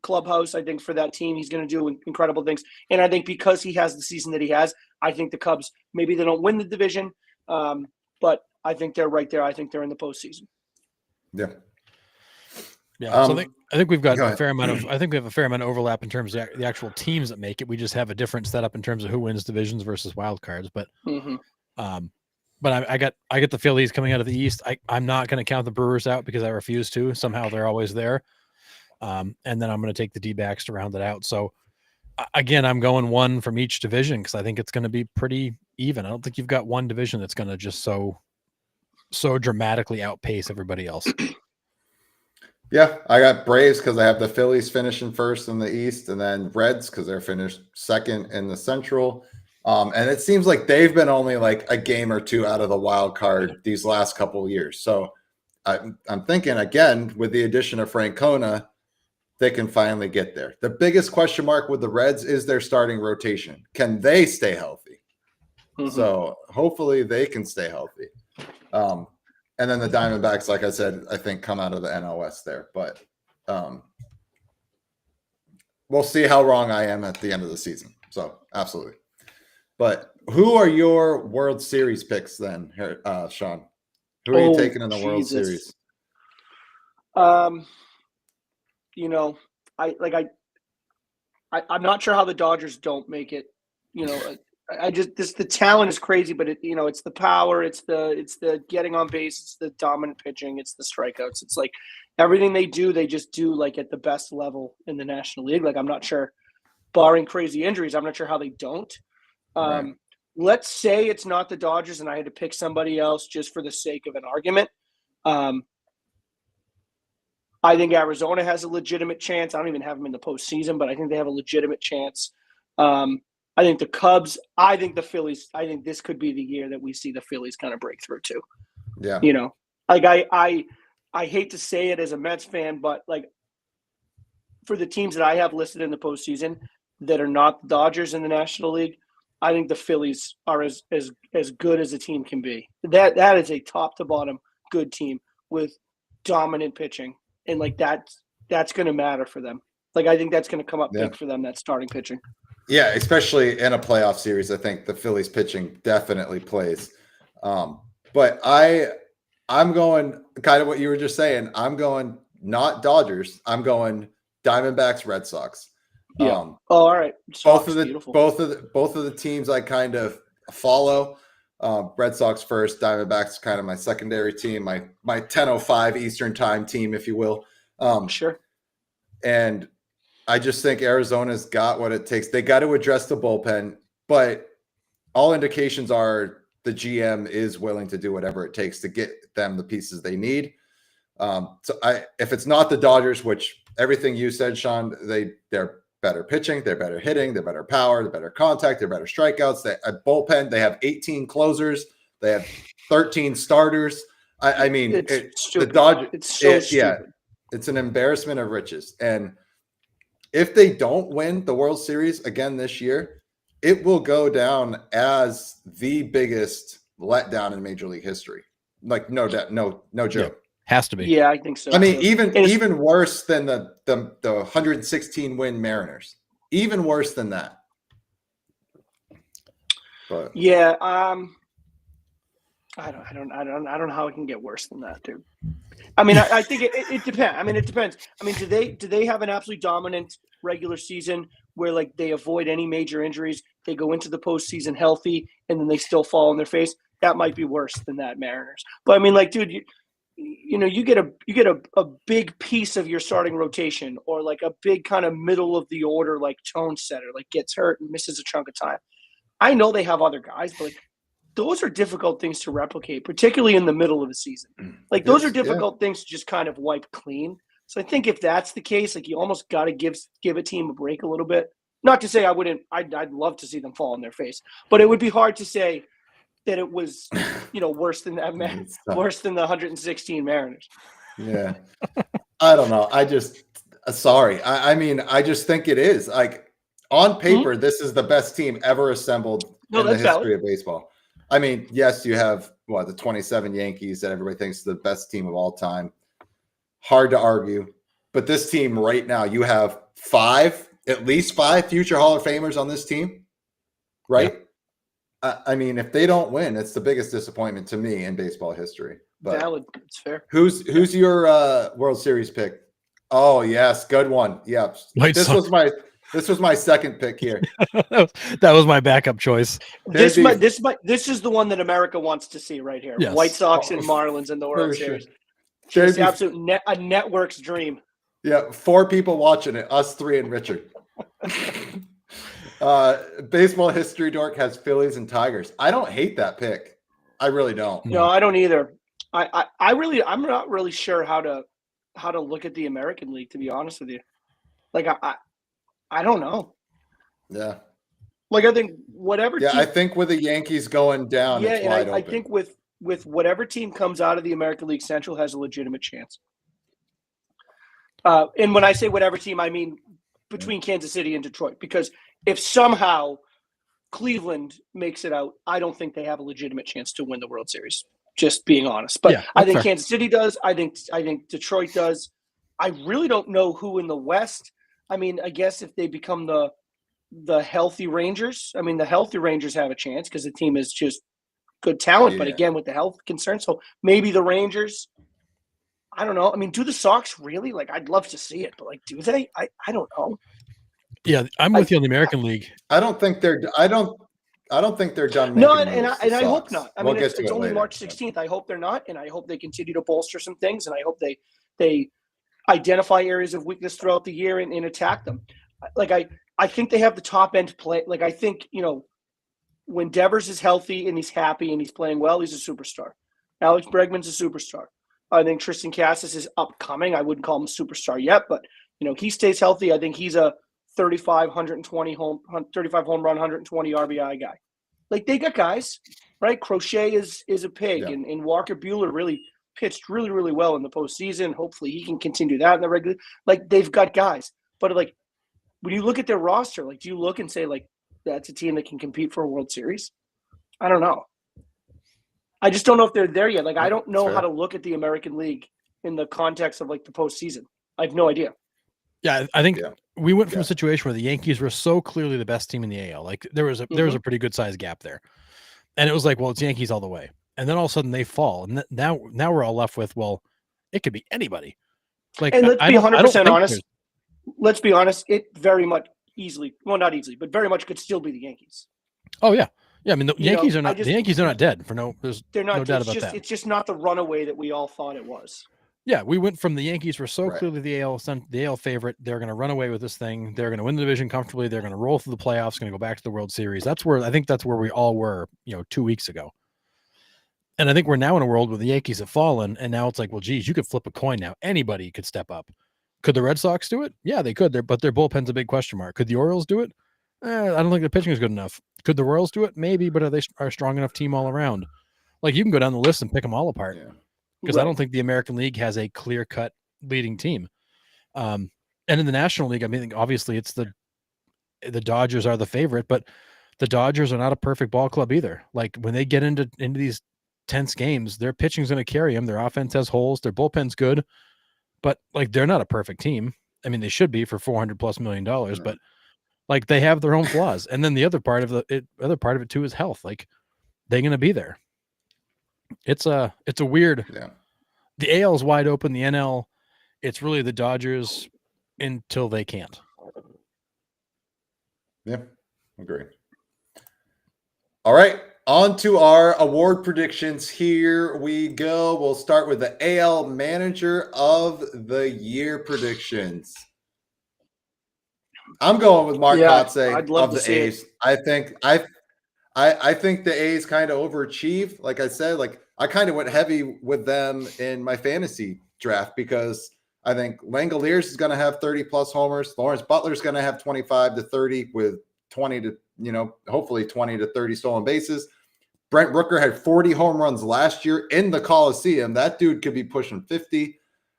clubhouse. I think for that team, he's going to do incredible things. And I think because he has the season that he has, I think the Cubs, maybe they don't win the division, but I think they're right there. I think they're in the postseason. Yeah. Yeah. So I think we've got a fair amount of overlap in terms of the actual teams that make it. We just have a different setup in terms of who wins divisions versus wild cards. But, I get the Phillies coming out of the East. I'm not going to count the Brewers out because I refuse to. Somehow they're always there. And then I'm going to take the D-backs to round it out. So again, I'm going one from each division because I think it's going to be pretty even. I don't think you've got one division that's going to just so dramatically outpace everybody else. Yeah, I got Braves because I have the Phillies finishing first in the East, and then Reds because they're finished second in the Central. And it seems like they've been only like a game or two out of the wild card these last couple of years. So I'm thinking again with the addition of Francona, they can finally get there. The biggest question mark with the Reds is their starting rotation. Can they stay healthy? So hopefully they can stay healthy. And then the Diamondbacks, like I said, I think come out of the NOS there. But we'll see how wrong I am at the end of the season. So absolutely. But who are your World Series picks then, Sean? Who are you taking in the World Series? I'm not sure how the Dodgers don't make it. The talent is crazy, but it's the power, it's the getting on base, it's the dominant pitching, it's the strikeouts. It's like everything they do, they just do like at the best level in the National League. Like I'm not sure, barring crazy injuries, I'm not sure how they don't. Right. Let's say it's not the Dodgers, and I had to pick somebody else just for the sake of an argument. I think Arizona has a legitimate chance. I don't even have them in the postseason, but I think they have a legitimate chance. I think the Cubs, I think the Phillies, I think this could be the year that we see the Phillies kind of break through too. Yeah. Like I hate to say it as a Mets fan, but like for the teams that I have listed in the postseason that are not the Dodgers in the National League, I think the Phillies are as good as a team can be. That is a top to bottom good team with dominant pitching. And like that's going to matter for them. Like I think that's going to come up big for them, that starting pitching. Yeah, especially in a playoff series, I think the Phillies pitching definitely plays. But I'm going kind of what you were just saying. I'm going not Dodgers. I'm going Diamondbacks, Red Sox. Yeah. All right. Both of the teams I kind of follow. Red Sox first, Diamondbacks kind of my secondary team, my 10:05 Eastern time team, if you will. Sure. And I just think Arizona's got what it takes. They got to address the bullpen, but all indications are the GM is willing to do whatever it takes to get them the pieces they need. If it's not the Dodgers, which everything you said, Sean, they're better pitching, they're better hitting, they're better power, they're better contact, they're better strikeouts. They at bullpen, they have 18 closers, they have 13 starters. I mean, the Dodgers. It's so stupid. Yeah, it's an embarrassment of riches. And if they don't win the World Series again this year, it will go down as the biggest letdown in Major League history. Like no joke. Yeah, has to be. Yeah, I think so. I mean, even worse than the 116 win Mariners. Even worse than that. But yeah, I don't know how it can get worse than that, dude. I mean, I think it depends. I mean, it depends. I mean, do they have an absolutely dominant regular season where like they avoid any major injuries, they go into the postseason healthy, and then they still fall on their face? That might be worse than that Mariners. But I mean, like, dude, you get a big piece of your starting rotation, or like a big kind of middle of the order like tone setter, like gets hurt and misses a chunk of time. I know they have other guys, but like, those are difficult things to replicate, particularly in the middle of the season. Like those are difficult things to just kind of wipe clean. So I think if that's the case, like you almost got to give a team a break a little bit. Not to say I'd love to see them fall on their face, but it would be hard to say that it was, worse than that worse than the 116 Mariners. Yeah. I don't know. I just sorry. I mean, I just think it is. Like on paper, this is the best team ever assembled in the history of baseball. I mean, yes, you have the 27 Yankees that everybody thinks is the best team of all time. Hard to argue. But this team right now, you have at least five future Hall of Famers on this team, right? Yeah. I mean, if they don't win, it's the biggest disappointment to me in baseball history. But valid. It's fair. Who's your World Series pick? Oh, yes. Good one. Yeah. This was my second pick here. that was my backup choice. This is the one that America wants to see right here. Yes. White Sox and Marlins in the World Series. It's a network's dream. Yeah, 4 people watching it. Us 3 and Richard. Baseball history dork has Phillies and Tigers. I don't hate that pick. I really don't. No, I don't either. I'm not really sure how to look at the American League, to be honest with you. Like I don't know. Yeah. Like I think whatever. Yeah, I think with the Yankees going down, it's wide open. I think with whatever team comes out of the American League Central has a legitimate chance. And when I say whatever team, I mean between Kansas City and Detroit. Because if somehow Cleveland makes it out, I don't think they have a legitimate chance to win the World Series. Just being honest. But I think Kansas City does. I think Detroit does. I really don't know who in the West. I mean, I guess if they become the healthy Rangers, I mean, the healthy Rangers have a chance because the team is just good talent. But again, with the health concerns, so maybe the Rangers. I don't know. I mean, do the Sox really? Like, I'd love to see it, but like, do they? I don't know. Yeah, I'm with you on the American League. I don't think they're done. No, and I hope not. I mean, it's only March 16th. I hope they're not, and I hope they continue to bolster some things, and I hope they identify areas of weakness throughout the year and attack them. Like I think they have the top end play. Like I think when Devers is healthy and he's happy and he's playing well, he's a superstar. Alex Bregman's a superstar. I think Tristan Cassis is upcoming. I wouldn't call him a superstar yet, but he stays healthy. I think he's a 35 home run, 120 RBI guy. Like they got guys, right? Crochet is a pig, and Walker Buehler really pitched really, really well in the postseason. Hopefully he can continue that in the regular. Like they've got guys, but like when you look at their roster, like do you look and say like that's a team that can compete for a World Series? I don't know. I just don't know if they're there yet. Like I don't know how to look at the American League in the context of like the postseason. I have no idea. Yeah, I think we went from a situation where the Yankees were so clearly the best team in the AL. Like there was a pretty good sized gap there, and it was like, well, it's Yankees all the way. And then all of a sudden they fall, and now we're all left with, well, it could be anybody. Like, and let's be 100% honest. Let's be honest. It very much easily, well, not easily, but very much could still be the Yankees. Oh yeah. I mean, the Yankees are not. The Yankees are not dead. They're not. No doubt about that. It's just not the runaway that we all thought it was. Yeah, we went from the Yankees were so clearly the AL favorite. They're going to run away with this thing. They're going to win the division comfortably. They're going to roll through the playoffs. Going to go back to the World Series. That's where we all were, 2 weeks ago. And I think we're now in a world where the Yankees have fallen, and now it's like, well, geez, you could flip a coin now. Anybody could step up. Could the Red Sox do it? Yeah, they could. But their bullpen's a big question mark. Could the Orioles do it? I don't think the pitching is good enough. Could the Royals do it? Maybe, but are they a strong enough team all around? Like, you can go down the list and pick them all apart. Because I don't think the American League has a clear-cut leading team. And in the National League, I mean, obviously it's the Dodgers are the favorite, but the Dodgers are not a perfect ball club either. Like, when they get into these tense games, their pitching's going to carry them. Their offense has holes. Their bullpen's good, but like, they're not a perfect team. I mean, they should be for $400+ million, but like, they have their own flaws. And then the other part of it too is health. Like, they're going to be there. It's a weird. Yeah. The AL is wide open. The NL, it's really the Dodgers until they can't. Yeah, agree. All right, on to our award predictions. Here we go. We'll start with the AL Manager of the Year predictions. I'm going with Mark Kotsay of the A's. I think the A's kind of overachieved. Like I said, like, I kind of went heavy with them in my fantasy draft because I think Langoliers is going to have 30+ homers. Lawrence Butler's going to have 25 to 30 with 20 to, hopefully 20 to 30 stolen bases. Brent Rooker had 40 home runs last year in the Coliseum. That dude could be pushing 50.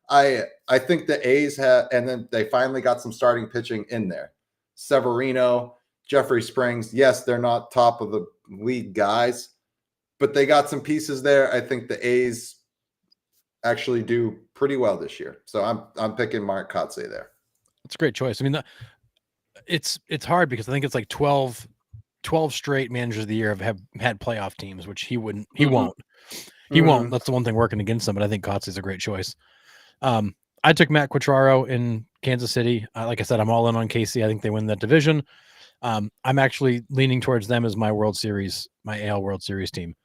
I think the A's have, and then they finally got some starting pitching in there. Severino, Jeffrey Springs. Yes, they're not top of the league guys, but they got some pieces there. I think the A's actually do pretty well this year. So I'm picking Mark Kotsay there. It's a great choice. I mean, it's hard because I think it's like 12 straight managers of the year have had playoff teams, which he won't. He won't. That's the one thing working against him, but I think Kotsay's a great choice. I took Matt Quatraro in Kansas City. Like I said, I'm all in on KC. I think they win that division. I'm actually leaning towards them as my AL World Series team.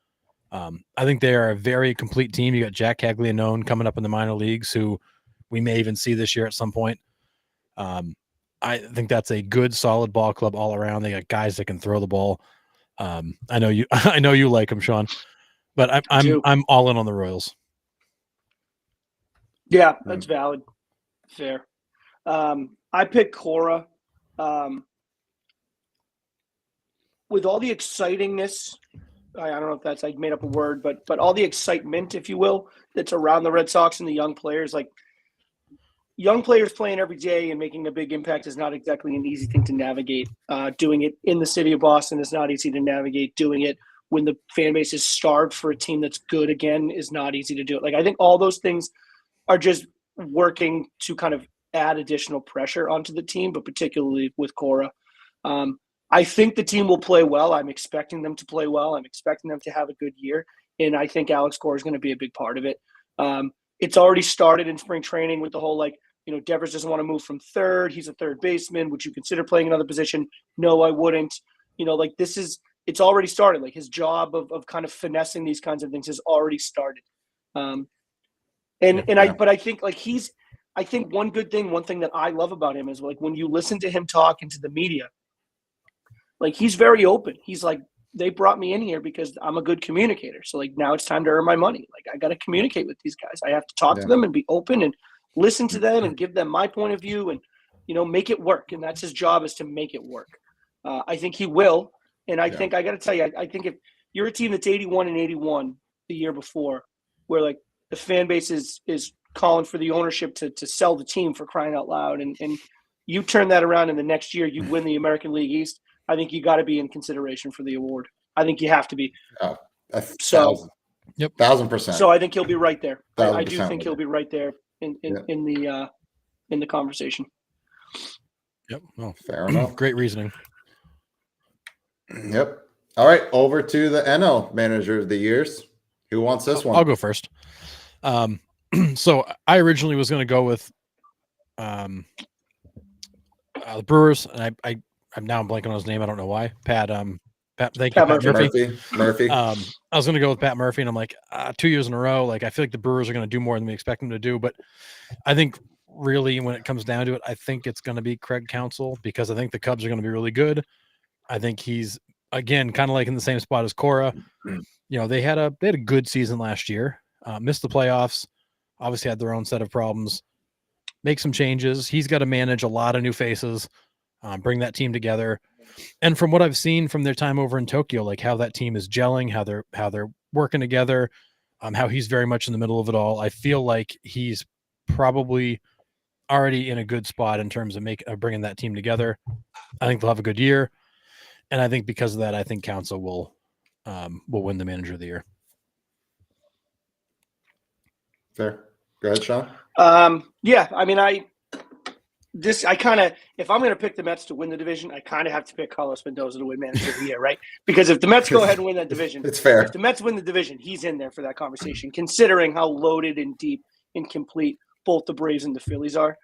I think they are a very complete team. You got Jack Caglianone coming up in the minor leagues, who we may even see this year at some point. I think that's a good, solid ball club all around. They got guys that can throw the ball. I know you like them, Sean, but I'm all in on the Royals. Yeah, that's valid. Fair. I picked Cora. With all the excitingness, I don't know if that's like made up a word, but all the excitement, if you will, that's around the Red Sox and the young players. Like, young players playing every day and making a big impact is not exactly an easy thing to navigate. Doing it in the city of Boston is not easy to navigate. Doing it when the fan base is starved for a team that's good again is not easy to do. Like, I think all those things are just working to kind of add additional pressure onto the team, but particularly with Cora. I think the team will play well. I'm expecting them to play well. I'm expecting them to have a good year. And I think Alex Cora is going to be a big part of it. It's already started in spring training with the whole, like, Devers doesn't want to move from third. He's a third baseman. Would you consider playing another position? No, I wouldn't. It's already started. Like, his job of kind of finessing these kinds of things has already started. But I think, like, I think one thing that I love about him is, like, when you listen to him talk into the media, like, he's very open. He's like, they brought me in here because I'm a good communicator. So, like, now it's time to earn my money. Like, I got to communicate with these guys. I have to talk to them and be open and listen to them and give them my point of view and, make it work. And that's his job, is to make it work. I think he will. And I think, I got to tell you, I think if you're a team that's 81-81 the year before, where, like, the fan base is calling for the ownership to sell the team, for crying out loud, and you turn that around in the next year, you win the American League East, I think you got to be in consideration for the award. I think you have to be. Oh, Yep. 1,000%. So I think he'll be right there. I do 1,000% think he'll be right there in the conversation. Yep. Oh, fair enough. Great reasoning. Yep. All right. Over to the NL Manager of the Years. Who wants this one? I'll go first. So I originally was going to go with the Brewers, and I'm now blanking on his name. I don't know why. Pat Murphy. I was going to go with Pat Murphy, and I'm like, 2 years in a row. Like, I feel like the Brewers are going to do more than we expect them to do. But I think really, when it comes down to it, I think it's going to be Craig Counsell, because I think the Cubs are going to be really good. I think he's, again, kind of like in the same spot as Cora. They had a good season last year. Missed the playoffs. Obviously had their own set of problems. make some changes. He's got to manage a lot of new faces, bring that team together. And from what I've seen from their time over in Tokyo, like how that team is gelling, how they're working together, how he's very much in the middle of it all. I feel like he's probably already in a good spot in terms of bringing that team together. I think they'll have a good year, and I think because of that, I think Council will win the Manager of the Year. Fair. Go ahead, Sean. Yeah, I mean, if I'm going to pick the Mets to win the division, I kind of have to pick Carlos Mendoza to win Manager of the Year, right? Because if the Mets go ahead and win that division, it's fair. If the Mets win the division, he's in there for that conversation, considering how loaded and deep and complete both the Braves and the Phillies are.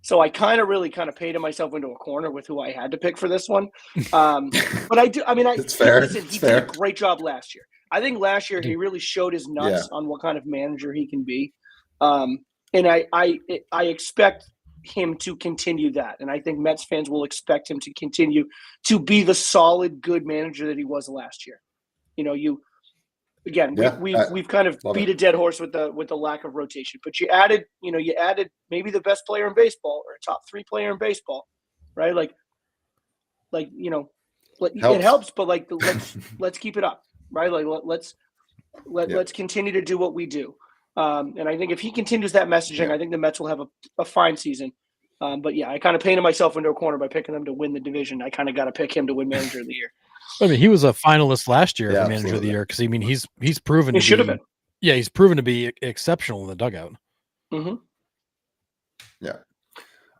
So I really painted myself into a corner with who I had to pick for this one. But I do. I mean, it's fair. Listen, he did a great job last year. I think last year he really showed his nuts on what kind of manager he can be, and I expect him to continue that, and I think Mets fans will expect him to continue to be the solid, good manager that he was last year. We've kind of beat a dead horse with the lack of rotation, but you added maybe the best player in baseball or a top 3 player in baseball, right? It helps, but let's keep it up, right? Let's continue to do what we do. And I think if he continues that messaging, I think the Mets will have a fine season. But yeah, I kind of painted myself into a corner by picking them to win the division. I kind of got to pick him to win Manager of the Year. I mean, he was a finalist last year for Manager of the Year because he's proven he should have been. Yeah, he's proven to be exceptional in the dugout. Mm-hmm. Yeah.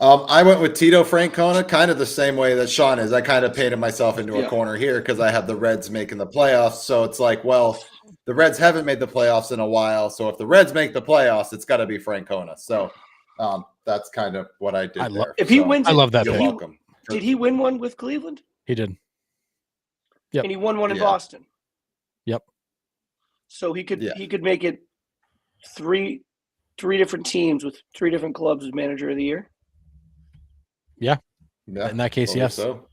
I went with Tito Francona, kind of the same way that Sean is. I kind of painted myself into a corner here because I have the Reds making the playoffs. So it's like, well, the Reds haven't made the playoffs in a while. So if the Reds make the playoffs, it's got to be Francona. So that's kind of what I did there. If he wins, I love that. You're welcome. Did he win one with Cleveland? He did. Yep. And he won one in Boston. Yep. So he could make it three different teams with 3 different clubs as Manager of the Year. Yeah. In that case, yes. So.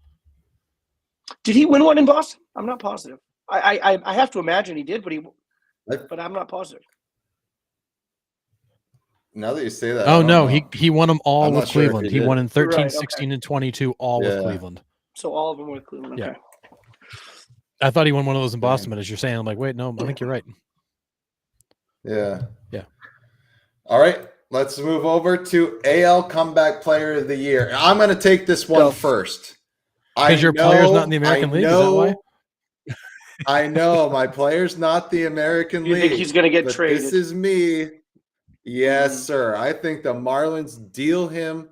Did he win one in Boston? I'm not positive. I have to imagine he did, but I'm not positive. Now that you say that. Oh no, he won them all with Cleveland. He won in 13, right, 16, and 22, all with Cleveland. So all of them were with Cleveland. Okay. Yeah. I thought he won one of those in Boston, but as you're saying, I'm like, wait, no, I think you're right. Yeah. Yeah. All right. Let's move over to AL Comeback Player of the Year. I'm going to take this one first. Because your player's not in the American League? Is that why? I know. My player's not the American League. You think he's going to get traded? This is me. Yes, sir. I think the Marlins deal him,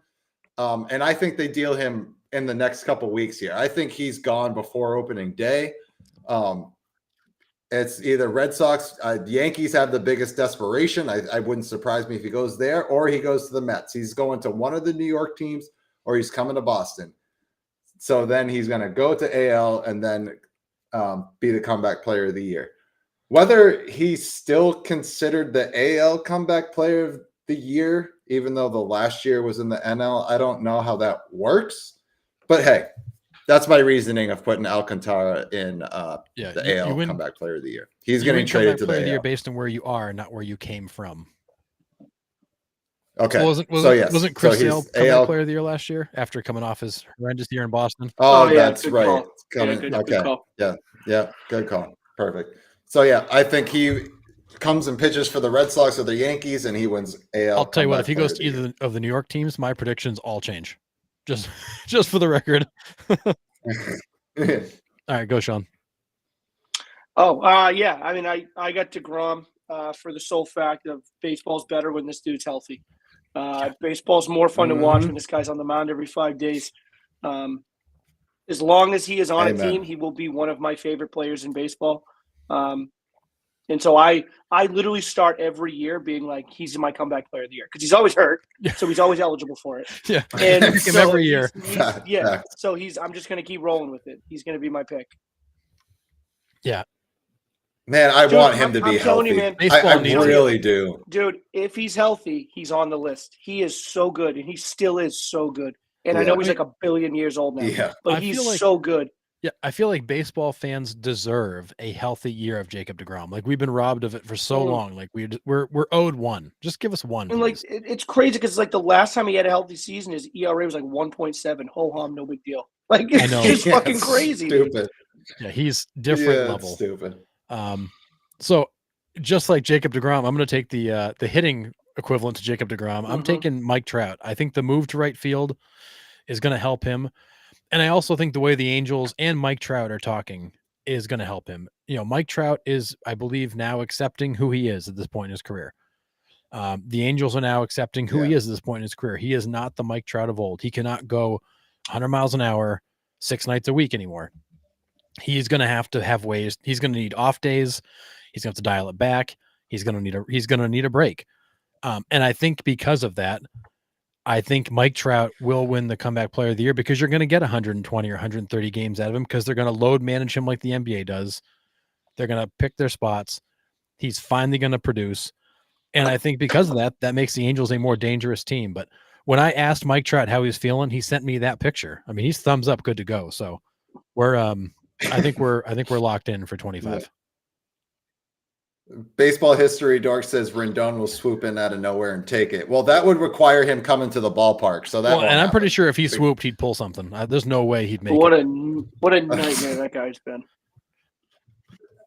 and I think they deal him in the next couple weeks here. I think he's gone before opening day. It's either Red Sox, Yankees have the biggest desperation. I wouldn't surprise me if he goes there, or he goes to the Mets. He's going to one of the New York teams, or he's coming to Boston. So then he's going to go to AL and then be the Comeback Player of the Year. Whether he's still considered the AL Comeback Player of the Year, even though the last year was in the NL, I don't know how that works. But hey, that's my reasoning of putting Alcantara in the AL Comeback Player of the Year. He's getting traded to the AL. Year based on where you are, not where you came from. Okay. So wasn't Chris Sale Comeback Player of the Year last year after coming off his horrendous year in Boston? Oh, that's right. Good call. Yeah. Good call. Perfect. So yeah, I think he comes and pitches for the Red Sox or the Yankees, and he wins AL. I'll tell you what, if he goes to either of the New York teams, my predictions all change. Just for the record. All right, go, Sean. Yeah. I mean, I got DeGrom for the sole fact of baseball's better when this dude's healthy. Baseball's more fun to watch when this guy's on the mound every 5 days. As long as he is on a team, he will be one of my favorite players in baseball. And so I literally start every year being like, he's my Comeback Player of the Year because he's always hurt, so he's always eligible for it. Yeah, and so every year. So I'm just going to keep rolling with it. He's going to be my pick. Yeah, man, I want him to be healthy. You, man, I really do, dude. If he's healthy, he's on the list. He is so good, and he still is so good. And I know he's like a billion years old now, but he's so good. Yeah, I feel like baseball fans deserve a healthy year of Jacob deGrom. Like we've been robbed of it for so long. Like we're owed one. Just give us one, And please. like it's crazy because like the last time he had a healthy season, his ERA was like 1.7. Ho hum, no big deal. Like it's just fucking crazy. Stupid. Yeah, he's different level. It's stupid. So just like Jacob deGrom, I'm going to take the hitting equivalent to Jacob deGrom. I'm taking Mike Trout. I think the move to right field is going to help him. And I also think the way the Angels and Mike Trout are talking is going to help him. You know, Mike Trout is, I believe, now accepting who he is at this point in his career. The Angels are now accepting who he is at this point in his career. He is not the Mike Trout of old. He cannot go 100 miles an hour 6 nights a week anymore. He's going to have to have ways. He's going to need off days. He's going to have to dial it back. He's going to need a break. And I think because of that, I think Mike Trout will win the comeback player of the year because you're going to get 120 or 130 games out of him because they're going to load manage him like the NBA does. They're going to pick their spots. He's finally going to produce. And I think because of that, that makes the Angels a more dangerous team. But when I asked Mike Trout how he's feeling, he sent me that picture. I mean, he's thumbs up, good to go. So we're, I think we're locked in for 25. Yeah. Baseball history dork says Rendon will swoop in out of nowhere and take it. Well, that would require him coming to the ballpark. So that, and I'm pretty sure if he swooped, he'd pull something. There's no way he'd make it. What a nightmare that guy's been.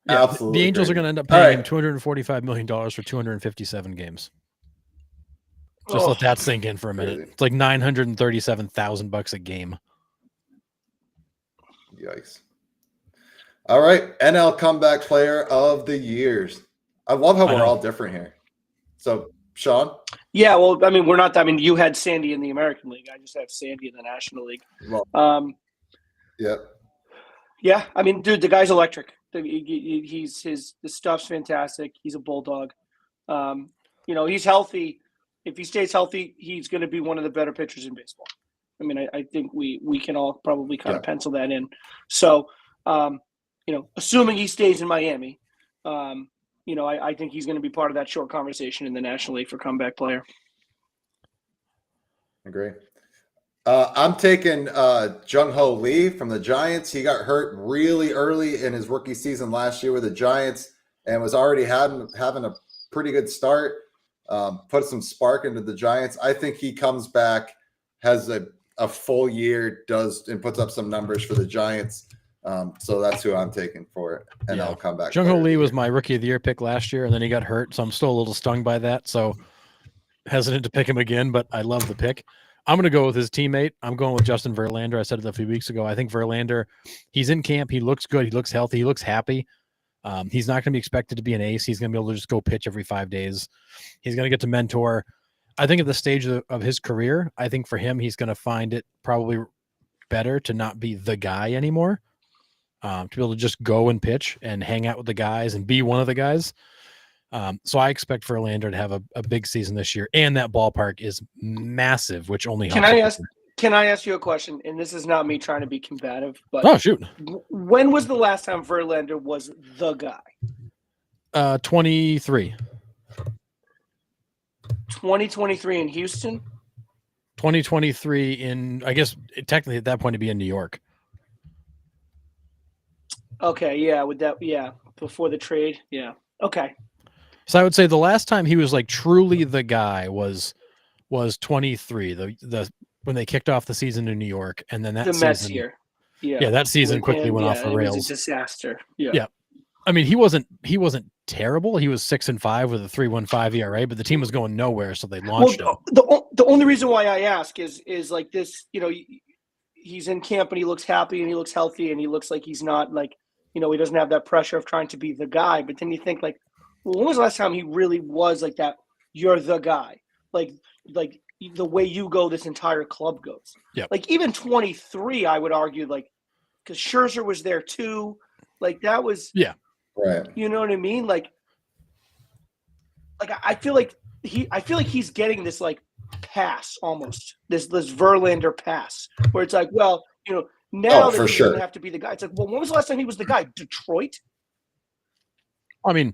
Yeah, absolutely. The Angels are going to end up paying him $245 million for 257 games. Just let that sink in for a minute. It's like $937,000 a game. Yikes. All right, NL comeback player of the years. I love how we're all different here. So, Sean? Yeah, well, I mean, we're not. I mean, you had Sandy in the American League. I just have Sandy in the National League. Well, Yeah, I mean, dude, the guy's electric. His stuff's fantastic. He's a bulldog. You know, he's healthy. If he stays healthy, he's going to be one of the better pitchers in baseball. I mean, I think we can all probably kind of pencil that in. So, you know, assuming he stays in Miami, you know, I think he's going to be part of that short conversation in the National League for comeback player. Agree. I'm taking Jung-Ho Lee from the Giants. He got hurt really early in his rookie season last year with the Giants and was already having a pretty good start, put some spark into the Giants. I think he comes back, has a full year, and puts up some numbers for the Giants. So that's who I'm taking for it. And I'll come back. Jung-Ho Lee was my rookie of the year pick last year, and then he got hurt. So I'm still a little stung by that. So hesitant to pick him again, but I love the pick. I'm going to go with his teammate. I'm going with Justin Verlander. I said it a few weeks ago. I think Verlander, he's in camp. He looks good. He looks healthy. He looks happy. He's not going to be expected to be an ace. He's going to be able to just go pitch every 5 days. He's going to get to mentor. I think at the stage of his career, I think for him, he's going to find it probably better to not be the guy anymore. To be able to just go and pitch and hang out with the guys and be one of the guys. So I expect Verlander to have a big season this year, and that ballpark is massive, which only helps. Can I ask you a question? And this is not me trying to be combative, but shoot. When was the last time Verlander was the guy? 23. 2023 in Houston? 2023 in, I guess technically at that point it'd be in New York. Okay, yeah, before the trade, yeah. Okay. So I would say the last time he was like truly the guy was 23. The when they kicked off the season in New York, and then that the season, Mets year. Yeah, that season quickly went off the rails. It was a disaster. Yeah. I mean, he wasn't terrible. He was 6-5 with a 3.15 ERA, but the team was going nowhere, so they launched him. The only reason why I ask is like this. You know, he's in camp and he looks happy and he looks healthy and he looks like he's not like, you know, he doesn't have that pressure of trying to be the guy. But then you think like, well, when was the last time he really was like that? You're the guy, like the way you go, this entire club goes. Yeah. Like even 23, I would argue, like, because Scherzer was there too. Like that was right. You know what I mean? Like I feel like he's getting this like pass almost this Verlander pass where it's like, well, you know, now that he doesn't have to be the guy. It's like, well, when was the last time he was the guy? Detroit? I mean,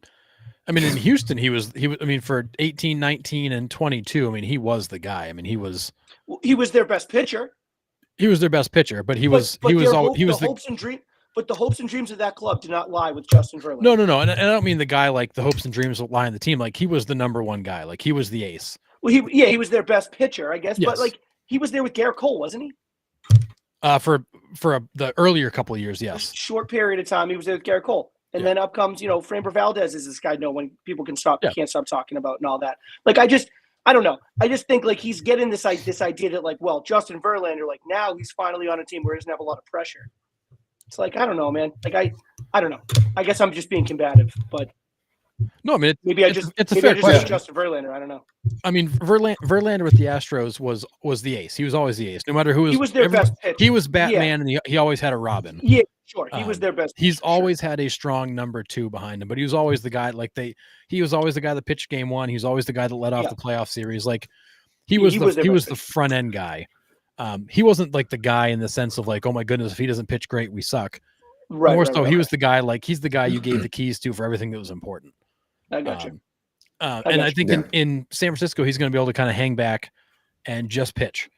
in Houston, he was, I mean, for 18, 19, and 22, I mean, he was the guy. I mean, he was their best pitcher. He was their best pitcher, but he was the hopes and dream. but the hopes and dreams of that club do not lie with Justin Verlander. No. And I don't mean the guy like the hopes and dreams lie in the team. Like he was the number one guy. Like he was the ace. Well, he was their best pitcher, I guess. Yes. But like he was there with Garrett Cole, wasn't he? The earlier couple of years, yes. A short period of time, he was there with Garrett Cole. And then up comes, Framber Valdez is this guy when people can't stop talking about and all that. Like I don't know. I just think like he's getting this idea that like, well, Justin Verlander, like now he's finally on a team where he doesn't have a lot of pressure. It's like, I don't know, man. Like I don't know. I guess I'm just being combative, but no, I mean, it's a fair question. Justin Verlander, I don't know. I mean, Verlander with the Astros was the ace. He was always the ace, no matter who he was their best pitcher. He was Batman, and he always had a Robin. Yeah, sure. He was their best. He's always had a strong number 2 behind him, but he was always the guy. He was always the guy that pitched game 1. He was always the guy that led off the playoff series. Like he was the front end guy. He wasn't like the guy in the sense of like, oh my goodness, if he doesn't pitch great, we suck. Right. More so, he was the guy. Like he's the guy you gave the keys to for everything that was important. I got you. I think in San Francisco, he's going to be able to kind of hang back and just pitch.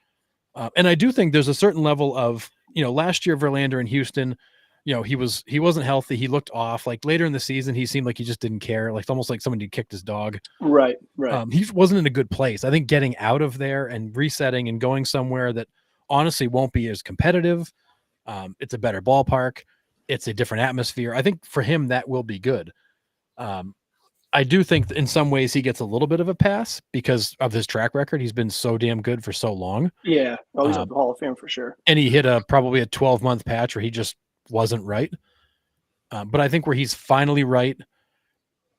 And I do think there's a certain level of, last year Verlander in Houston, he wasn't healthy. He looked off. Like later in the season, he seemed like he just didn't care. Like almost like somebody kicked his dog. Right. He wasn't in a good place. I think getting out of there and resetting and going somewhere that honestly won't be as competitive. It's a better ballpark. It's a different atmosphere. I think for him, that will be good. I do think in some ways he gets a little bit of a pass because of his track record. He's been so damn good for so long. Yeah. Oh, he's at the Hall of Fame for sure. And he hit probably a 12-month patch where he just wasn't right. But I think where he's finally right,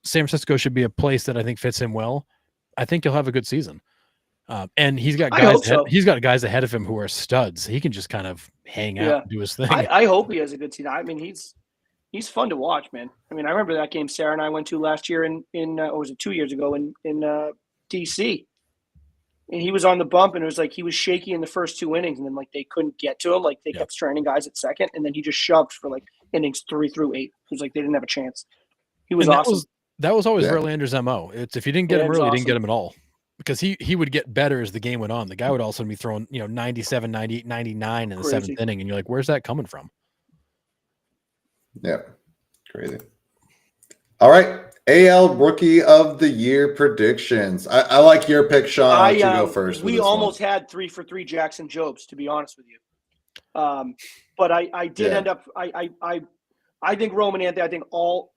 San Francisco should be a place that I think fits him well. I think he'll have a good season. And he's got guys ahead of him who are studs. He can just kind of hang out and do his thing. I hope he has a good season. I mean, he's fun to watch, man. I mean, I remember that game Sarah and I went to last year or was it 2 years ago in DC, and he was on the bump, and it was like he was shaky in the first 2 innings, and then like they couldn't get to him, like they kept stranding guys at second, and then he just shoved for like innings 3 through 8. It was like they didn't have a chance. He was awesome. That was always Verlander's MO. It's if you didn't get him early, you didn't get him at all. Because he would get better as the game went on. The guy would also be throwing 97, 98, 99 in the 7th inning, and you're like, where's that coming from? Yeah, crazy. All right, AL Rookie of the Year predictions. I like your pick, Sean. Why don't you go first? We almost had 3 for 3 Jackson Jobs, to be honest with you. But I did end up. I think Roman Anthony. I think all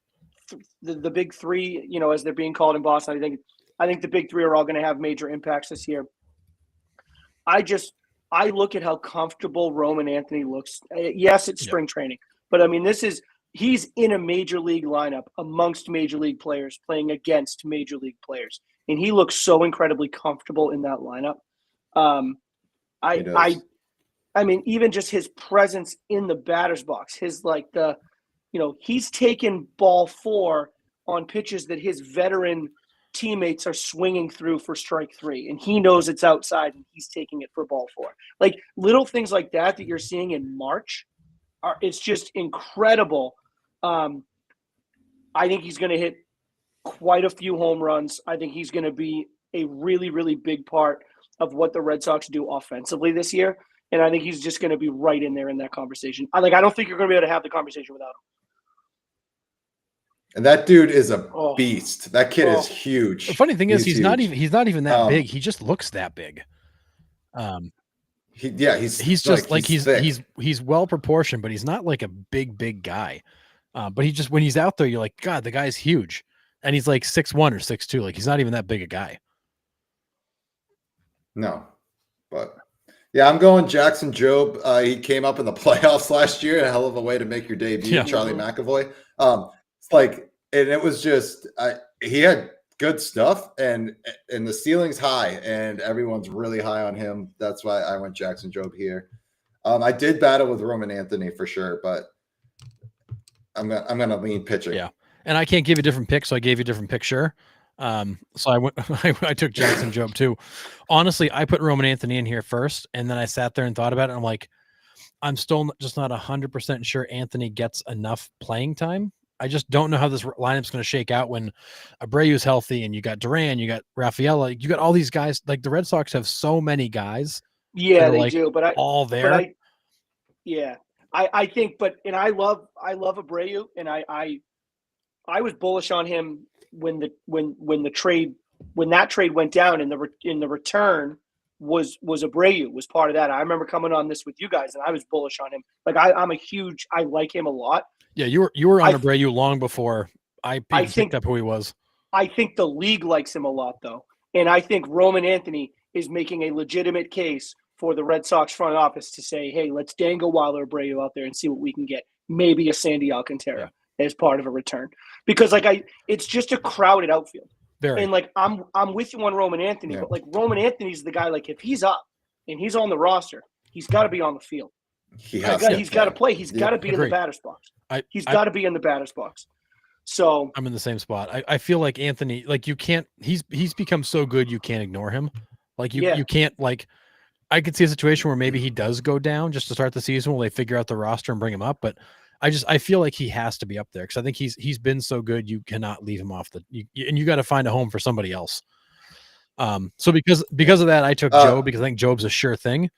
the big 3, as they're being called in Boston. I think the big 3 are all going to have major impacts this year. I look at how comfortable Roman Anthony looks. Yes, it's spring training, but I mean, he's in a major league lineup amongst major league players playing against major league players. And he looks so incredibly comfortable in that lineup. I mean, even just his presence in the batter's box, he's taken ball 4 on pitches that his veteran teammates are swinging through for strike 3, and he knows it's outside and he's taking it for ball 4. Like little things like that you're seeing in March it's just incredible. I think he's going to hit quite a few home runs. I think he's going to be a really, really big part of what the Red Sox do offensively this year. And I think he's just going to be right in there in that conversation. I don't think you're going to be able to have the conversation without him. And that dude is a beast. That kid is huge. The funny thing is he's not even that big. He just looks that big. He's just like he's well proportioned, but he's not like a big guy. But he just when he's out there, you're like, God, the guy's huge. And he's like 6'1" or 6'2". Like he's not even that big a guy. No. But yeah, I'm going Jackson Job. He came up in the playoffs last year. A hell of a way to make your debut, Charlie McAvoy. It was just he had good stuff, and the ceiling's high, and everyone's really high on him. That's why I went Jackson Job here. I did battle with Roman Anthony for sure, but I'm gonna lean pitching. Yeah, and I can't give you a different pick, so I gave you a different picture. So I took Jackson Job too. Honestly, I put Roman Anthony in here first, and then I sat there and thought about it. And I'm like, I'm still just not 100% sure Anthony gets enough playing time. I just don't know how this lineup's going to shake out when Abreu's healthy and you got Duran, you got Rafaela, you got all these guys. Like the Red Sox have so many guys. Yeah, they do. But all there. I think, and I love Abreu, and I was bullish on him when that trade went down, and the return was Abreu was part of that. I remember coming on this with you guys, and I was bullish on him. Like I like him a lot. Yeah, you were on Abreu long before I picked up who he was. I think the league likes him a lot, though, and I think Roman Anthony is making a legitimate case for the Red Sox front office to say, hey, let's dangle Wilder Abreu out there and see what we can get. Maybe a Sandy Alcantara as part of a return. Because it's just a crowded outfield. Very. And I'm with you on Roman Anthony, but Roman Anthony's the guy, if he's up and he's on the roster, he's got to be on the field. He's got to play. He's got to be in the batter's box. He's got to be in the batter's box. So I'm in the same spot. I feel like Anthony, you can't, he's become so good you can't ignore him. You can't I could see a situation where maybe he does go down just to start the season while they figure out the roster and bring him up. But I feel like he has to be up there because I think he's been so good you cannot leave him off and you got to find a home for somebody else. So because of that, I took Joe because I think Job's a sure thing.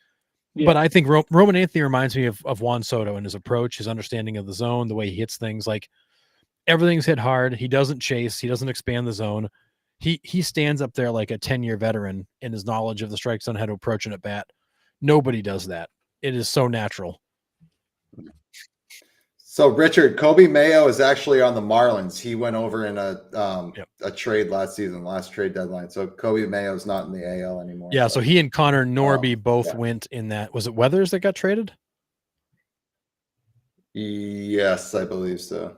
Yeah. But I think Roman Anthony reminds me of Juan Soto in his approach, his understanding of the zone, the way he hits things. Everything's hit hard. He doesn't chase. He doesn't expand the zone. He stands up there like a 10-year veteran in his knowledge of the strike zone, how to approach an at bat. Nobody does that. It is so natural. So Richard, Kobe Mayo is actually on the Marlins. He went over in a trade last trade deadline. So Kobe Mayo is not in the AL anymore. Yeah. So he and Connor Norby both went in that. Was it Weathers that got traded? Yes, I believe so.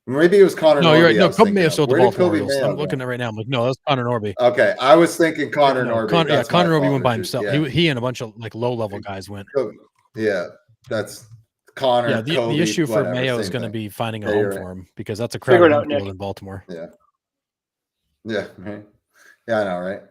Maybe it was Connor. No, Norby, you're right. No, Kobe Mayo sold the Baltimore Orioles. I'm looking at it right now. I'm like, no, that's Connor Norby. Okay, I was thinking Connor Norby. Connor Norby went by himself. Yeah. He and a bunch of low-level guys went. Yeah, that's Connor. Yeah, the issue for Mayo is going to be finding a home for him because that's a crowded outfield in Baltimore. Yeah. Yeah. Right. Yeah, I know, right?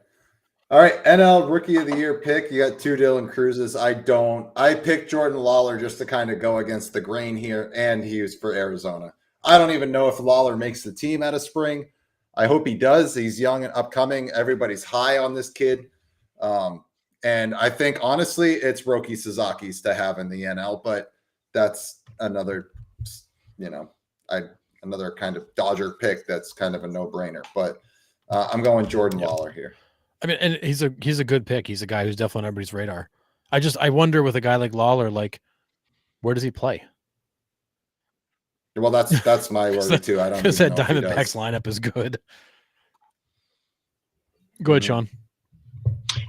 All right, NL Rookie of the Year pick. You got 2 Dylan Cruzes. I picked Jordan Lawler just to kind of go against the grain here, and he was for Arizona. I don't even know if Lawler makes the team out of spring. I hope he does. He's young and upcoming. Everybody's high on this kid. And I think, honestly, it's Roki Suzuki's to have in the NL, but that's another, another kind of Dodger pick that's kind of a no-brainer. But I'm going Jordan Lawler here. I mean, and he's a good pick. He's a guy who's definitely on everybody's radar. I wonder with a guy like Lawler, where does he play? Well, that's my worry too. I don't because that Diamondbacks lineup is good. Go ahead, Sean.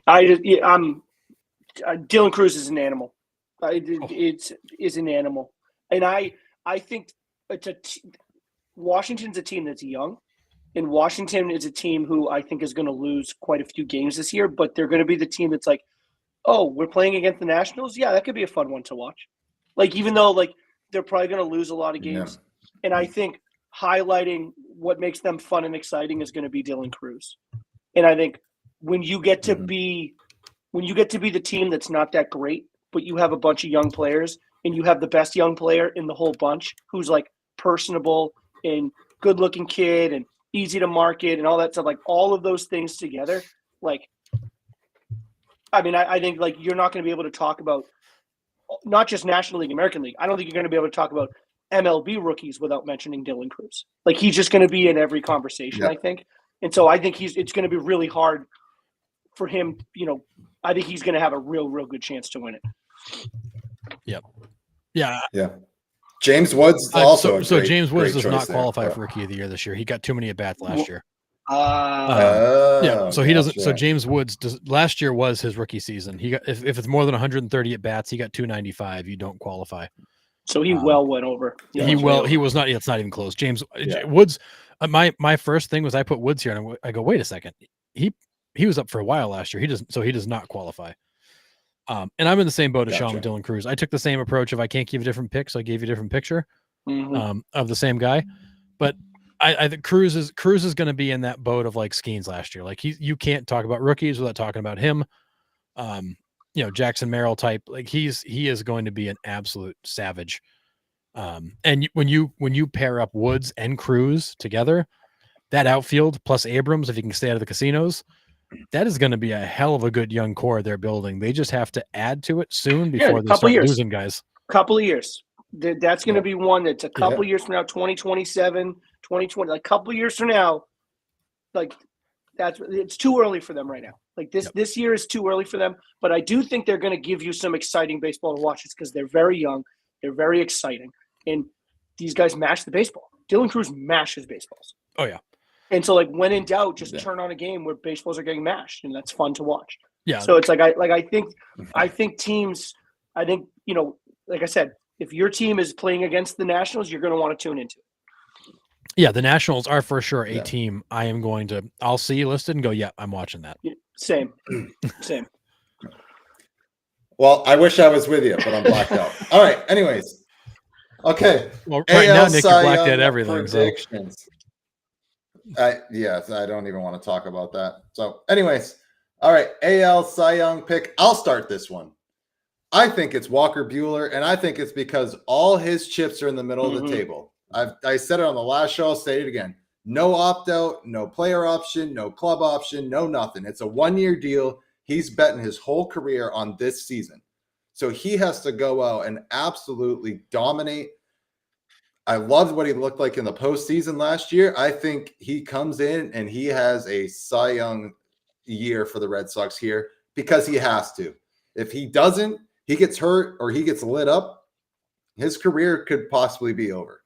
I'm Dylan Cruz is an animal. It's an animal, and I think Washington's a team that's young, and Washington is a team who I think is going to lose quite a few games this year. But they're going to be the team that's we're playing against the Nationals. Yeah, that could be a fun one to watch. Even though they're probably going to lose a lot of games. Yeah. And I think highlighting what makes them fun and exciting is going to be Dylan Cruz. And I think when you get to be the team that's not that great, but you have a bunch of young players and you have the best young player in the whole bunch who's personable and good looking kid and easy to market and all that stuff, all of those things together, I think you're not going to be able to talk about not just National League, American League. I don't think you're going to be able to talk about MLB rookies without mentioning Dylan Cruz. He's just going to be in every conversation, I think. And so I think it's going to be really hard for him. I think he's going to have a real good chance to win it. Yep. Yeah. Yeah. James Woods also. So James Woods does not qualify for Rookie of the Year this year. He got too many at bats last year. So he doesn't. Right. So James Woods last year was his rookie season. He got if it's more than 130 at bats, he got 295. You don't qualify. So he went over. Yeah, he was not. It's not even close. James Woods. My first thing was I put Woods here, and I go, wait a second. He was up for a while last year. He does not qualify. And I'm in the same boat as Sean with Dylan Cruz. I took the same approach. If I can't give a different pick, so I gave you a different picture of the same guy. But I think Cruz is going to be in that boat of Skeens last year. You can't talk about rookies without talking about him. Jackson Merrill type. He is going to be an absolute savage. And when you pair up Woods and Cruz together, that outfield plus Abrams, if you can stay out of the casinos, that is going to be a hell of a good young core they're building. They just have to add to it soon before they start losing guys. Couple of years. That's going to be one that's a couple years from now, 2027, 2020, like a couple years from now. Like it's too early for them right now. Like this year is too early for them. But I do think they're going to give you some exciting baseball to watch. It's because they're very young, they're very exciting, and these guys mash the baseball. Dylan Cruz mashes baseballs. Oh yeah. And so, like, when in doubt, just turn on a game where baseballs are getting mashed, and that's fun to watch. Yeah. So it's I think teams, you know, like I said, if your team is playing against the Nationals, you're going to want to tune into it. Yeah, the Nationals are for sure a team I'll see you listed and go, yeah, I'm watching that. Same. Well, I wish I was with you, but I'm blacked out. All right. Anyways. Okay. Well, right now, Nick, you're blacked out everything. Predictions. So. I don't even want to talk about that. So, anyways, all right, AL Cy Young pick. I'll start this one. I think it's Walker Buehler, and I think it's because all his chips are in the middle of the table. I said it on the last show. I'll say it again. No opt-out, no player option, no club option, no nothing. It's a one-year deal. He's betting his whole career on this season. So he has to go out and absolutely dominate. I loved what he looked like in the postseason last year. I think he comes in and he has a Cy Young year for the Red Sox here because he has to. If he doesn't, he gets hurt or he gets lit up, his career could possibly be over.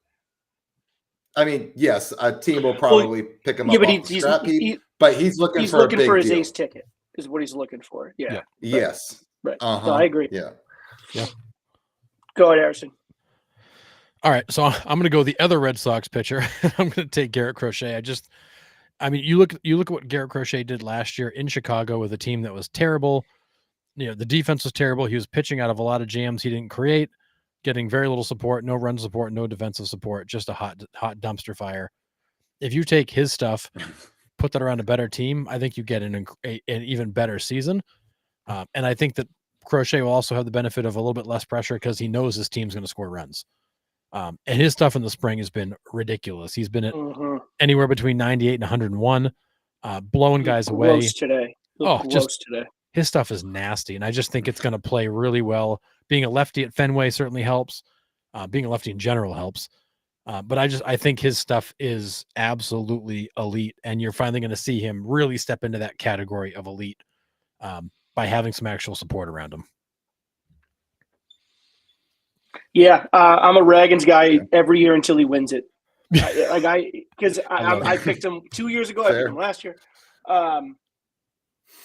I mean, yes, a team will probably pick him up off the scrap heap, but he's looking for a big his deal. ace ticket is what he's looking for. Yeah. Yes. Right. No, I agree. Yeah. Go ahead, Harrison. All right, so I'm going to go the other Red Sox pitcher. I'm going to take Garrett Crochet. You look at what Garrett Crochet did last year in Chicago with a team that was terrible. You know, the defense was terrible. He was pitching out of a lot of jams he didn't create, getting very little support, no run support, no defensive support, just a hot dumpster fire. If you take his stuff, put that around a better team, I think you get an even better season. And I think that Crochet will also have the benefit of a little bit less pressure because he knows his team's going to score runs. And his stuff in the spring has been ridiculous. He's been at anywhere between 98 and 101, blowing guys away. Today. Today. His stuff is nasty, and I just think it's going to play really well. Being a lefty at Fenway certainly helps. Being a lefty in general helps. But I think his stuff is absolutely elite, and you're finally going to see him really step into that category of elite by having some actual support around him. Yeah, I'm a Ragans guy every year until he wins it. I picked him 2 years ago. I picked him last year.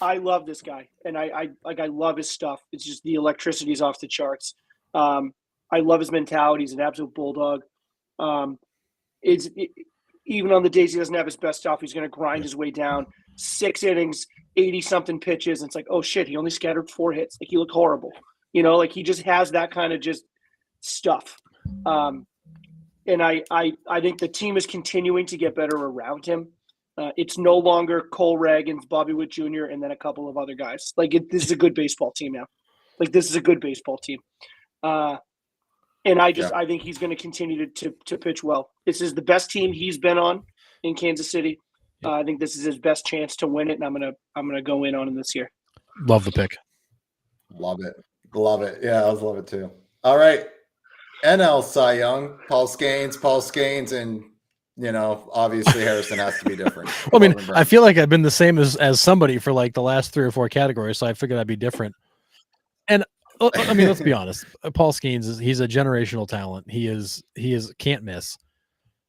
I love this guy, and I love his stuff. It's just the electricity is off the charts. I love his mentality. He's an absolute bulldog. Even on the days he doesn't have his best stuff, he's going to grind his way down. 6 innings, 80-something pitches. And it's like, oh, shit, he only scattered 4 hits. Like, he looked horrible. You know, like he just has that kind of just stuff. And I think the team is continuing to get better around him. It's no longer Cole Ragans, Bobby Witt Jr., and then a couple of other guys. Like, this is a good baseball team now. Like, this is a good baseball team. And I think he's going to continue to pitch well. This is the best team he's been on in Kansas City. I think this is his best chance to win it, and I'm gonna go in on him this year. Love the pick. Love it. Yeah, I love it too. All right, NL Cy Young, Paul Scanes, and obviously Harrison has to be different. Well, I mean, I feel like I've been the same as somebody for like the last 3 or 4 categories, so I figured I'd be different. And I mean, let's be honest. Paul Scanes he's a generational talent. He is can't miss.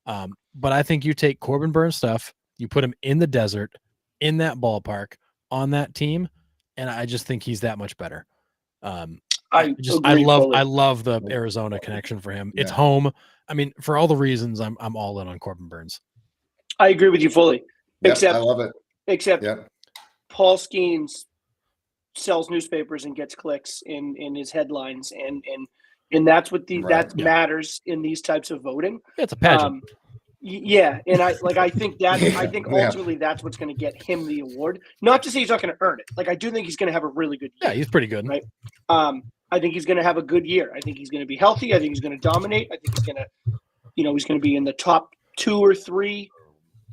But I think you take Corbin Burns stuff, you put him in the desert, in that ballpark, on that team, and I just think he's that much better. I love the Arizona connection for him. It's home. I mean, for all the reasons, I'm all in on Corbin Burns. I agree with you fully. Yep, I love it. Except Paul Scanes sells newspapers and gets clicks in his headlines, and that's what matters in these types of voting. Yeah, it's a pageant. And I think ultimately that's what's going to get him the award. Not to say he's not going to earn it. Like, I do think he's going to have a really good year. Yeah, he's pretty good. Right. I think he's going to have a good year. I think he's going to be healthy. I think he's going to dominate. I think he's going to, he's going to be in the top 2 or 3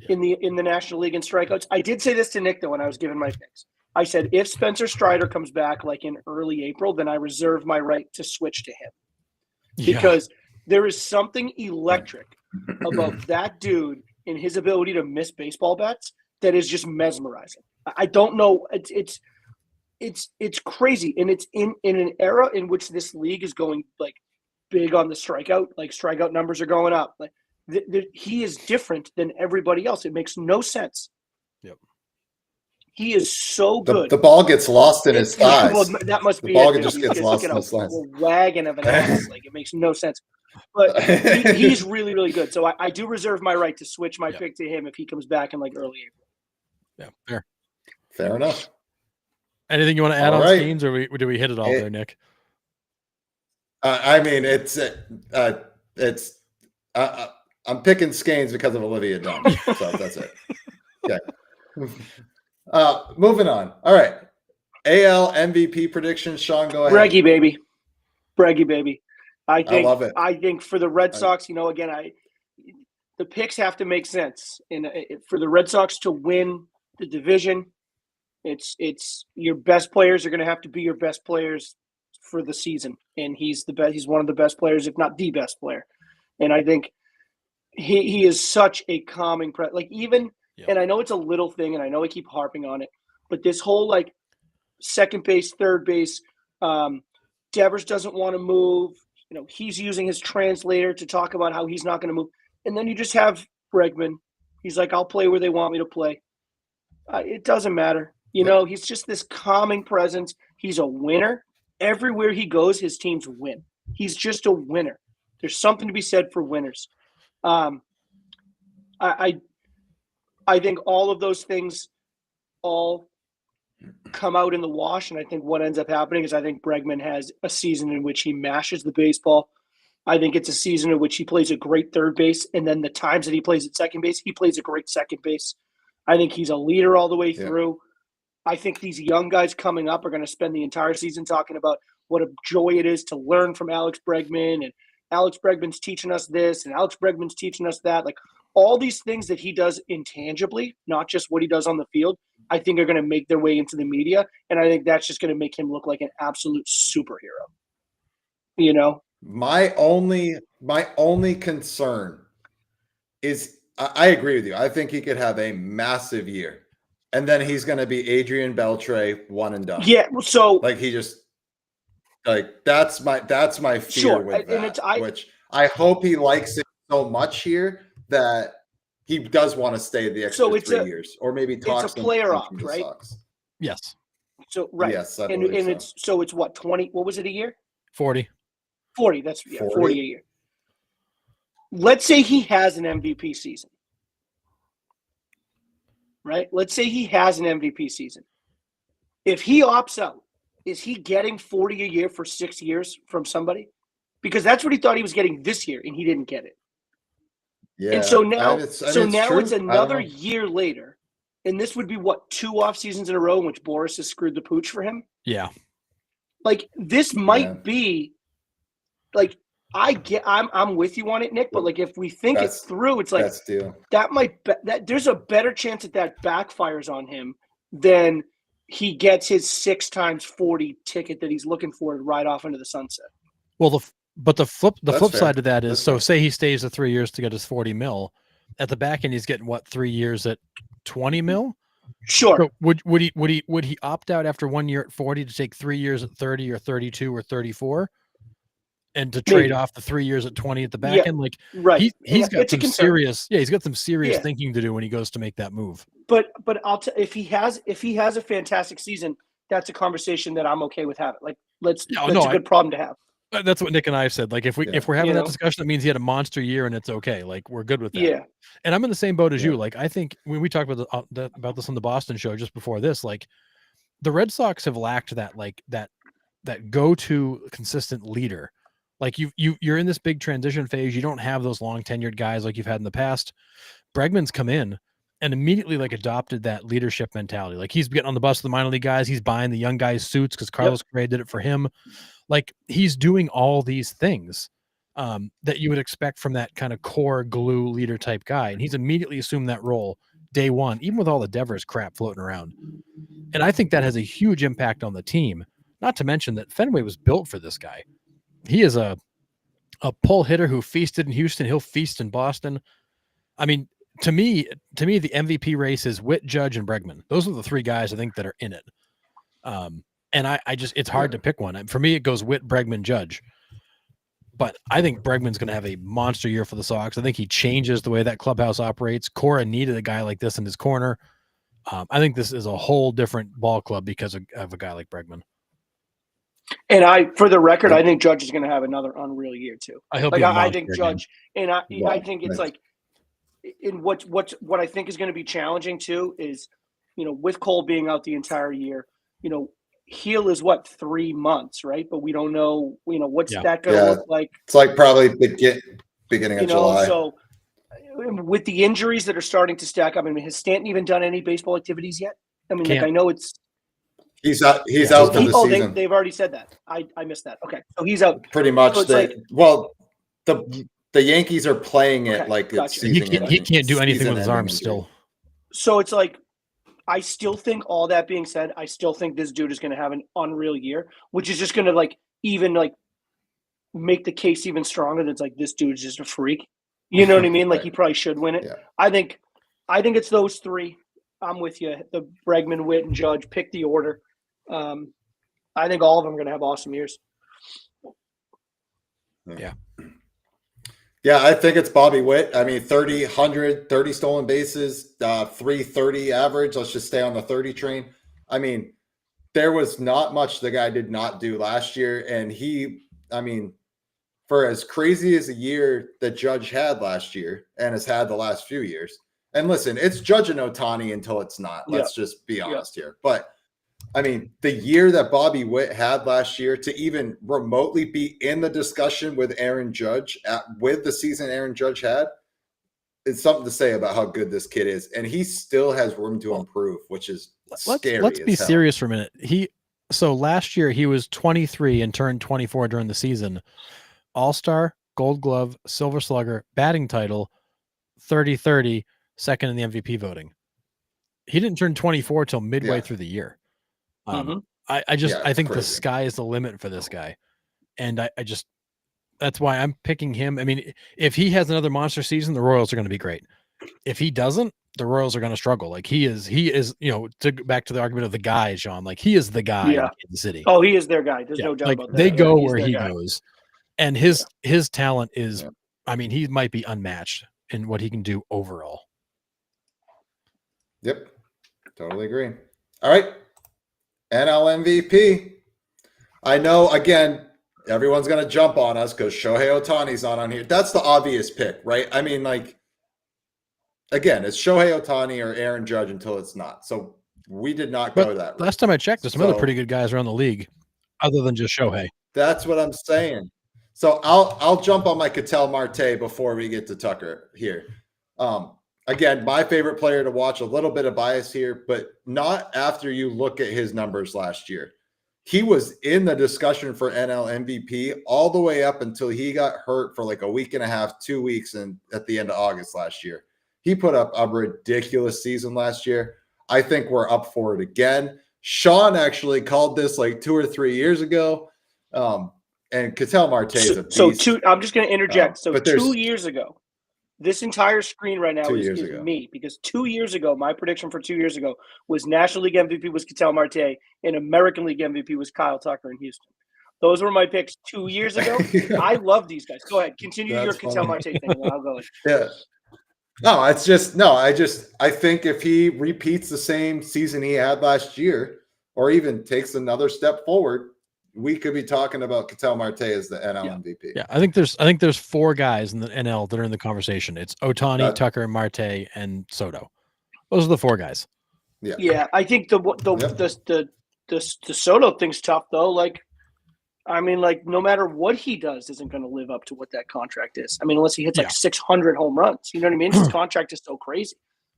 in the National League in strikeouts. I did say this to Nick though when I was giving my picks. I said if Spencer Strider comes back like in early April, then I reserve my right to switch to him because there is something electric about that dude and his ability to miss baseball bats that is just mesmerizing. I don't know. It's crazy, and it's in an era in which this league is going like big on the strikeout. Like strikeout numbers are going up. Like he is different than everybody else. It makes no sense. Yep. He is so good. The ball gets lost in his thighs. Well, that must be the ball it. just gets lost in his thighs. A wagon of an ass. Like it makes no sense. But he's really, really good. So I do reserve my right to switch my pick to him if he comes back in like early April. Yeah, fair enough. Anything you want to add on Skeens, or do we hit it all there, Nick? I mean, I'm picking Skeens because of Olivia Dunn. So that's it. Okay. Moving on. All right. AL MVP predictions. Sean, go ahead. Breggy baby. I love it. I think for the Red Sox, again, the picks have to make sense. And for the Red Sox to win the division, it's your best players are going to have to be your best players for the season. And he's the best. He's one of the best players, if not the best player. And I think he is such a calming and I know it's a little thing, and I know I keep harping on it, but this whole like second base, third base, Devers doesn't want to move. He's using his translator to talk about how he's not going to move. And then you just have Bregman. He's like, I'll play where they want me to play. It doesn't matter. He's just this calming presence. He's a winner. Everywhere he goes, his teams win. He's just a winner. There's something to be said for winners. I think all of those things all come out in the wash, and I think what ends up happening is I think Bregman has a season in which he mashes the baseball. I think it's a season in which he plays a great third base, and then the times that he plays at second base, he plays a great second base. I think he's a leader all the way through. I think these young guys coming up are going to spend the entire season talking about what a joy it is to learn from Alex Bregman, and Alex Bregman's teaching us this, and Alex Bregman's teaching us that. Like all these things that he does intangibly, not just what he does on the field, I think are going to make their way into the media. And I think that's just going to make him look like an absolute superhero. My only concern is I agree with you. I think he could have a massive year. And then he's going to be Adrian Beltre, one and done. Yeah. So like he just that's my fear with that, which I hope he likes it so much here that he does want to stay the extra 3 years, or maybe talk. It's a player opt, right? Sox. Yes. So right. Yes, and it's what 20? What was it a year? 40. 40. That's 40 a year. Let's say he has an MVP season. Right? Let's say he has an MVP season. If he opts out, is he getting 40 a year for 6 years from somebody? Because that's what he thought he was getting this year, and he didn't get it. Yeah. And so now, it's true. another year later, and this would be what, 2 off seasons in a row in which Boris has screwed the pooch for him. Yeah. Like this might be, like I'm with you on it, Nick. But like if we think it through, it's like that there's a better chance that backfires on him than he gets his 6 times 40 ticket that he's looking for to ride off into the sunset. Well, the flip side of that is, say he stays the 3 years to get his 40 mil. At the back end, he's getting what, 3 years at 20 mil? Sure. So would he opt out after 1 year at 40 to take 3 years at 30 or 32 or 34, and to trade off the 3 years at 20 at the back end? Like right, he's got some serious thinking to do when he goes to make that move. But if he has a fantastic season, that's a conversation that I'm okay with having. Like that's a good problem to have. That's what Nick and I have said. Like if we're having that discussion, that means he had a monster year and it's okay. Like we're good with that. Yeah. And I'm in the same boat as you. Like I think when we talked about this on the Boston show just before this, like the Red Sox have lacked that go-to consistent leader. Like you're in this big transition phase. You don't have those long tenured guys like you've had in the past. Bregman's come in and immediately adopted that leadership mentality. Like he's getting on the bus with the minor league guys. He's buying the young guys suits because Carlos Correa did it for him. Like he's doing all these things. that you would expect from that kind of core glue leader type guy. And he's immediately assumed that role day one, even with all the Devers crap floating around. And I think that has a huge impact on the team. Not to mention that Fenway was built for this guy. He is a pull hitter who feasted in Houston. He'll feast in Boston. I mean, to me, the MVP race is Witt, Judge, and Bregman. Those are the three guys I think that are in it. And I just, it's hard to pick one. For me, it goes Witt, Bregman, Judge. But I think Bregman's going to have a monster year for the Sox. I think he changes the way that clubhouse operates. Cora needed a guy like this in his corner. I think this is a whole different ball club because of a guy like Bregman. And for the record, I think Judge is going to have another unreal year too. I think Judge, and I think it's like, in what I think is going to be challenging too is, with Cole being out the entire year, Heel is 3 months, right? But we don't know, what's that going to look like. It's like probably beginning of July. So with the injuries that are starting to stack up, has Stanton even done any baseball activities yet? I know it's he's out for the season. They've already said that. I missed that. Okay, so he's out pretty much. So the Yankees are playing it like it's season. He can't do anything with his arms still. So it's like, I still think, all that being said, I still think this dude is going to have an unreal year, which is just going to even make the case even stronger. That's like, this dude's just a freak. You know what I mean? Like, he probably should win it. Yeah. I think it's those three. I'm with you. The Bregman, Witt, and Judge. Pick the order. I think all of them are going to have awesome years. Yeah. Yeah, I think it's Bobby Witt. 30 stolen bases, 330 average. Let's just stay on the 30 train. There was not much the guy did not do last year. And for as crazy as a year that Judge had last year and has had the last few years, and listen, it's Judge and Ohtani until it's not. Let's just be honest here. But the year that Bobby Witt had last year, to even remotely be in the discussion with Aaron Judge with the season Aaron Judge had, it's something to say about how good this kid is. And he still has room to improve, which is scary. Let's be serious for a minute. So last year he was 23 and turned 24 during the season. All-Star, Gold Glove, Silver Slugger, batting title, 30-30, second in the MVP voting. He didn't turn 24 till midway through the year. I think the sky is the limit for this guy. And that's why I'm picking him. If he has another monster season, the Royals are going to be great. If he doesn't, the Royals are going to struggle. Like he is, to back to the argument of the guy, Sean, like he is the guy in the city. Oh, he is their guy. There's no doubt about that. They go where he goes. And his talent is, he might be unmatched in what he can do overall. Yep. Totally agree. All right. NL MVP. I know, again, everyone's going to jump on us because Shohei Ohtani's not on here. That's the obvious pick, right? Again, it's Shohei Ohtani or Aaron Judge until it's not. So we did not go that route. Last time I checked, there's some other pretty good guys around the league other than just Shohei. That's what I'm saying. So I'll jump on my Ketel Marte before we get to Tucker here. Again, my favorite player to watch, a little bit of bias here, but not after you look at his numbers last year. He was in the discussion for NL MVP all the way up until he got hurt for like a week and a half, 2 weeks, and at the end of August last year. He put up a ridiculous season last year. I think we're up for it again. Sean actually called this like 2 or 3 years ago. And Ketel Marte is a beast. I'm just going to interject. 2 years ago, this entire screen right now is me, because 2 years ago, my prediction for 2 years ago was National League MVP was Ketel Marte and American League MVP was Kyle Tucker in Houston. Those were my picks 2 years ago. I love these guys. Go ahead. Continue your Ketel Marte thing. I'll go. Yeah. No, I think if he repeats the same season he had last year, or even takes another step forward, we could be talking about Ketel Marte as the NL MVP. Yeah, I think there's 4 guys in the NL that are in the conversation. It's Ohtani, Tucker, Marte, and Soto. Those are the 4 guys. Yeah. Yeah, I think the Soto thing's tough though. No matter what he does, isn't going to live up to what that contract is. Unless he hits 600 home runs. You know what I mean? His contract is so crazy.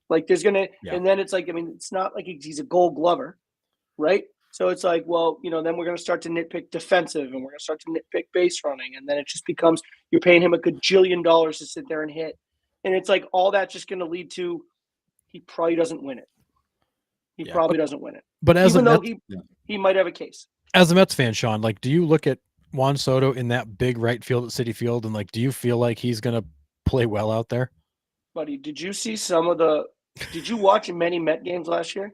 And then it's it's not like he's a Gold Glover, right? So it's like, well, then we're going to start to nitpick defensive and we're going to start to nitpick base running. And then it just becomes you're paying him a gajillion dollars to sit there and hit. And it's like all that's just going to lead to he probably doesn't win it. He probably doesn't win it. But even though he might have a case. As a Mets fan, Sean, like, do you look at Juan Soto in that big right field at Citi Field and like, do you feel like he's going to play well out there? Buddy, did you see did you watch many Met games last year?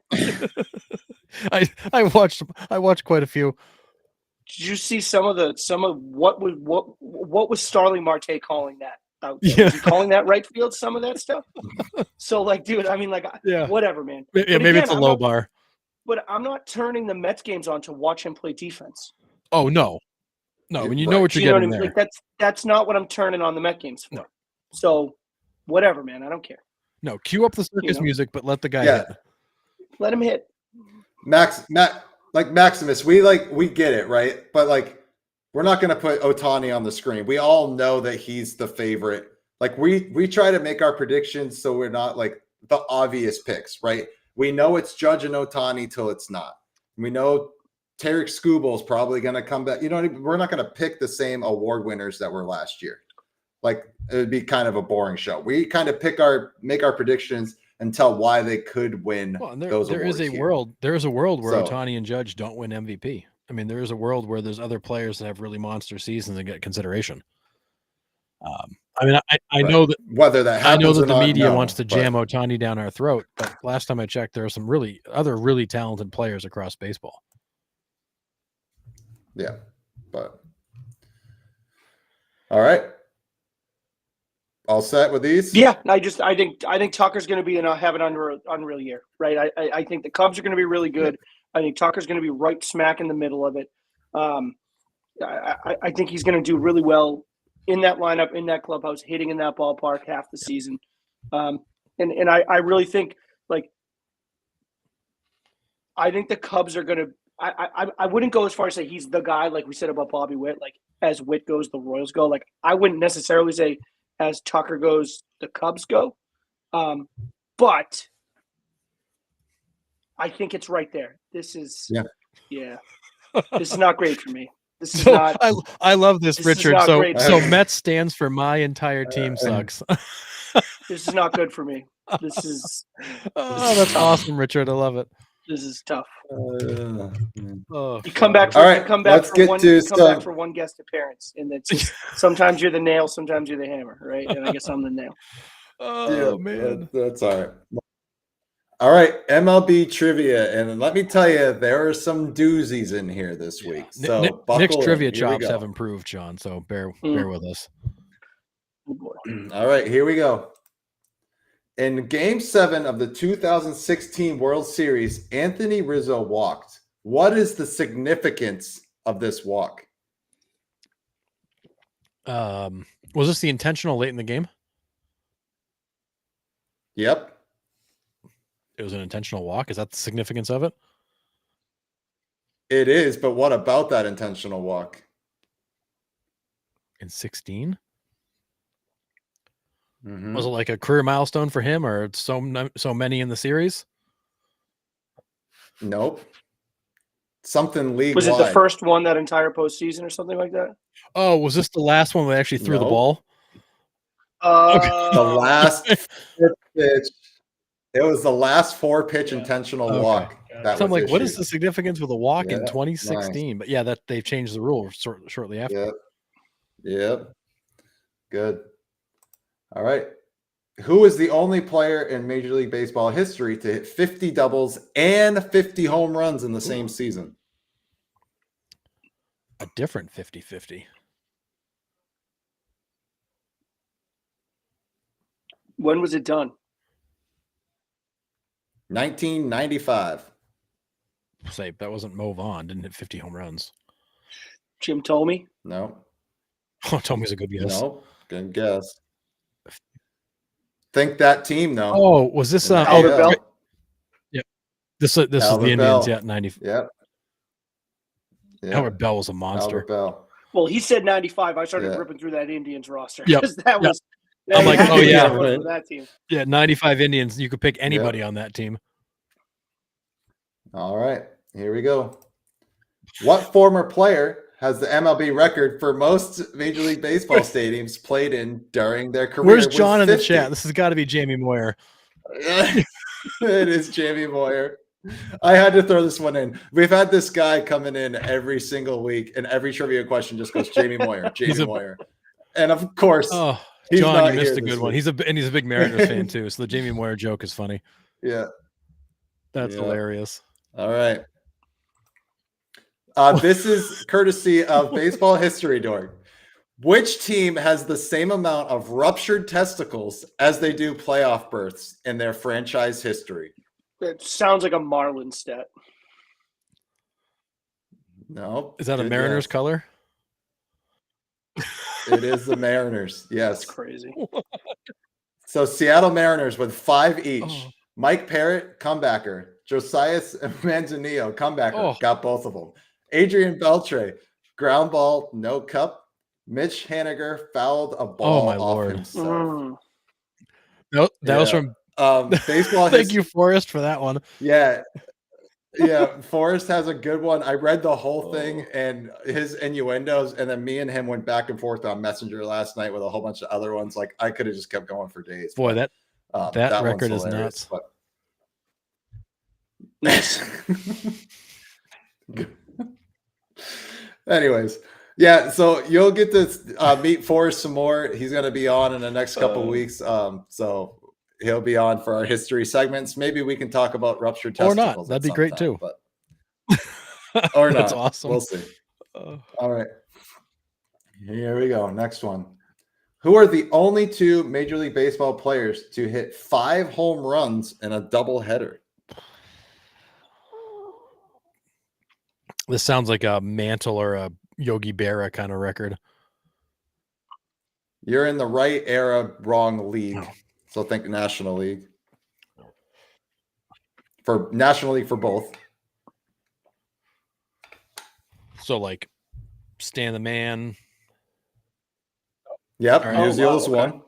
I watched quite a few. Did you see some of what was Starling Marte calling that out there? Yeah. Was he calling that right field, some of that stuff? So like, dude, I mean, like, whatever, man. Yeah, but maybe again, it's a low bar. But I'm not turning the Mets games on to watch him play defense. Oh no. When you know what you're getting there. Like that's not what I'm turning on the Met games for. No. So whatever, man. I don't care. No, cue up the circus music, but let the guy hit. Let him hit. Like Maximus, we get it, right? But like, we're not going to put Ohtani on the screen. We all know that he's the favorite. Like we try to make our predictions so we're not like the obvious picks, right? We know it's Judge and Ohtani till it's not. We know Tarek Skubal is probably going to come back. We're not going to pick the same award winners that were last year. Like it would be kind of a boring show. We kind of make our predictions and tell why they could win those awards. There is a world where Ohtani and Judge don't win MVP. I mean, there is a world where there's other players that have really monster seasons and get consideration. I mean, I know that whether that happens, I know that the not, media no, wants to jam Ohtani down our throat, but last time I checked, there are some other really talented players across baseball. Yeah, but all right. All set with these? Yeah, I think Tucker's going to have an unreal year, right? I think the Cubs are going to be really good. I think Tucker's going to be right smack in the middle of it. I think he's going to do really well in that lineup, in that clubhouse, hitting in that ballpark half the season. And I really think I think the Cubs are going to. I wouldn't go as far as say he's the guy like we said about Bobby Witt. Like as Witt goes, the Royals go. Like I wouldn't necessarily say as Tucker goes, the Cubs go. But I think it's right there. This is This is not great for me. This is not. I love this Richard. So Mets stands for my entire team sucks. This is not good for me. This is. That's awesome, Richard. I love it. This is tough. Oh. You come back. All right, come back let's get to back for one guest appearance, and it's just, sometimes you're the nail, sometimes you're the hammer, right? And I guess I'm the nail. Oh man, that's all right. All right, MLB trivia, and let me tell you, there are some doozies in here this week. So Nick's trivia chops have improved, Sean. So bear with us. All right, here we go. In Game 7 of the 2016 World Series, Anthony Rizzo walked. What is the significance of this walk? Was this the intentional late in the game? Yep. It was an intentional walk. Is that the significance of it? It is, but what about that intentional walk? In 16? Mm-hmm. Was it like a career milestone for him, or so many in the series? Nope. Something league. Was it the first one that entire postseason or something like that? Oh, was this the last one where they actually threw the ball? The last pitch. It was the last 4-pitch intentional walk. So I'm like, what is the significance with a walk in 2016? Nice. But yeah, that they've changed the rule shortly after. Yep. Good. All right. Who is the only player in Major League Baseball history to hit 50 doubles and 50 home runs in the same season? A different 50-50. When was it done? 1995. Say that wasn't Mo Vaughn. Didn't hit 50 home runs. Jim Thome? No. Oh, Tome's a good guess. No. Good guess. Think that team though. Oh, was this Albert Bell? Yeah. This is the Indians, 90. Yep. Albert Bell was a monster. Albert Bell. Well, he said 95. I started ripping through that Indians roster. Yep. That was I'm like, oh yeah, that team. Yeah, 95 Indians. You could pick anybody on that team. All right, here we go. What former player has the MLB record for most Major League Baseball stadiums played in during their career? Where's with John in the 50? chat? This has got to be Jamie Moyer. It is Jamie Moyer. I had to throw this one in. We've had this guy coming in every single week, and every trivia question just goes Jamie Moyer, Jamie Moyer. And of course, Oh, he's John, not you missed here a good this one. week. He's a big Mariners fan too, so the Jamie Moyer joke is funny. Yeah. That's hilarious. All right. This is courtesy of Baseball History Dork. Which team has the same amount of ruptured testicles as they do playoff berths in their franchise history? It sounds like a Marlin stat. No. Is that a Mariners color? It is the Mariners. Yes. That's crazy. So Seattle Mariners with 5 each. Oh. Mike Parrott, comebacker. Josias Manzanillo, comebacker. Oh. Got both of them. Adrian Beltre, ground ball, no cup. Mitch Haniger fouled a ball off Lord. himself. No, that was from Baseball. Thank you, Forrest, for that one. Yeah. Yeah, Forrest has a good one. I read the whole thing and his innuendos, and then me and him went back and forth on Messenger last night with a whole bunch of other ones. Like I could have just kept going for days. Boy, that record one's is nuts. But... Nice. Anyways, yeah, so you'll get to meet Forrest some more. He's going to be on in the next couple of weeks. So he'll be on for our history segments. Maybe we can talk about ruptured testicles. Or not. That'd be great too. But... or not. That's awesome. We'll see. All right. Here we go. Next one. Who are the only two Major League Baseball players to hit 5 home runs in a doubleheader? This sounds like a Mantle or a Yogi Berra kind of record. You're in the right era, wrong league. So think National League. For National League for both. So like Stan the Man. Yep, Right. Musial's one.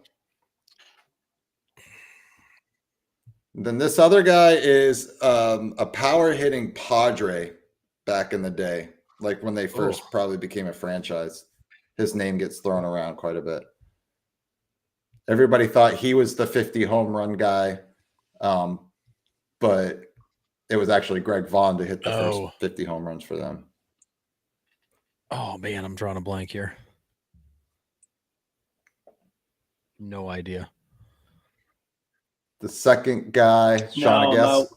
Then this other guy is a power hitting Padre back in the day, like when they first probably became a franchise. His name gets thrown around quite a bit. Everybody thought he was the 50 home run guy, but it was actually Greg Vaughn to hit the first 50 home runs for them. Oh, man, I'm drawing a blank here. No idea. The second guy, Sean, I guess.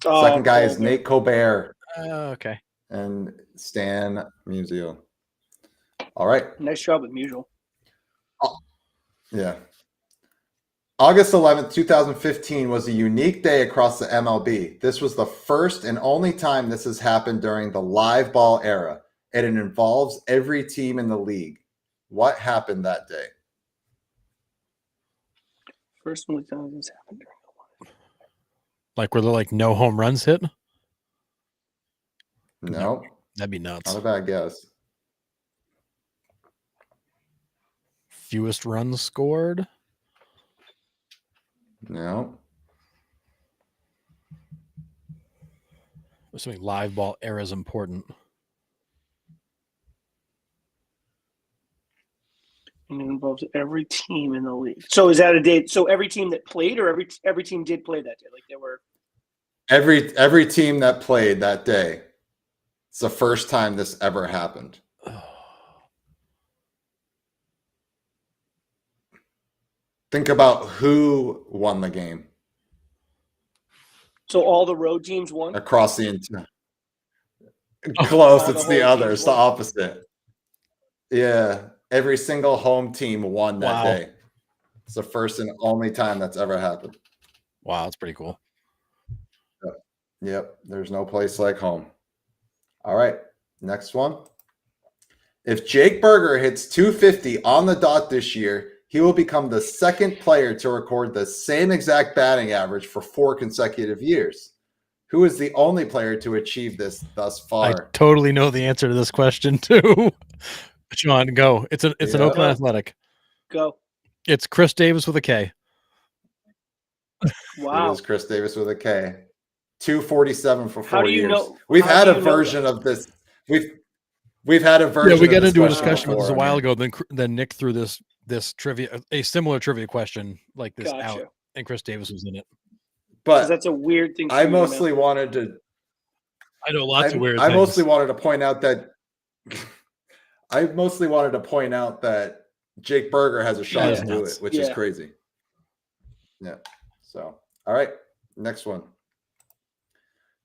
No. Second guy is Nate Colbert. Okay. And Stan Musial. All right. Nice job with Musial. Yeah. August 11th, 2015 was a unique day across the MLB. This was the first and only time this has happened during the live ball era, and it involves every team in the league. What happened that day? First only time this happened during the live. Like were there like no home runs hit? No. That'd be nuts. Not a bad guess. Fewest runs scored? No. Assuming live ball era is important. And it involves every team in the league. So is that a date? So every team that played, or every team did play that day? Like there were every team that played that day. It's the first time this ever happened. Think about who won the game. So all the road teams won? Across the entire. Close. It's the other. It's the won. opposite. Yeah. Every single home team won that day. It's the first and only time that's ever happened. Wow, that's pretty cool. Yep. There's no place like home. All right. Next one. If Jake Berger hits 250 on the dot this year, he will become the second player to record the same exact batting average for 4 consecutive years. Who is the only player to achieve this thus far? I totally know the answer to this question too. Sean, go. It's an Oakland Athletic. Go. It's Chris Davis with a K. Wow. It is Chris Davis with a K. 247 for 4 How do you years. know- We've how had do a you know version of this. We've had a version. Yeah, we of got this into a question discussion with this a before, while man. ago. Then Nick threw this trivia, a similar trivia question like this out, Gotcha. and Chris Davis was in it. Because But that's a weird thing. For I you to know. mostly wanted to. I know lots of weird I things. mostly wanted to point out that. I mostly wanted to point out that Jake Berger has a shot That is to do nuts. it, which is Yeah. crazy. Yeah. So, all right, next one.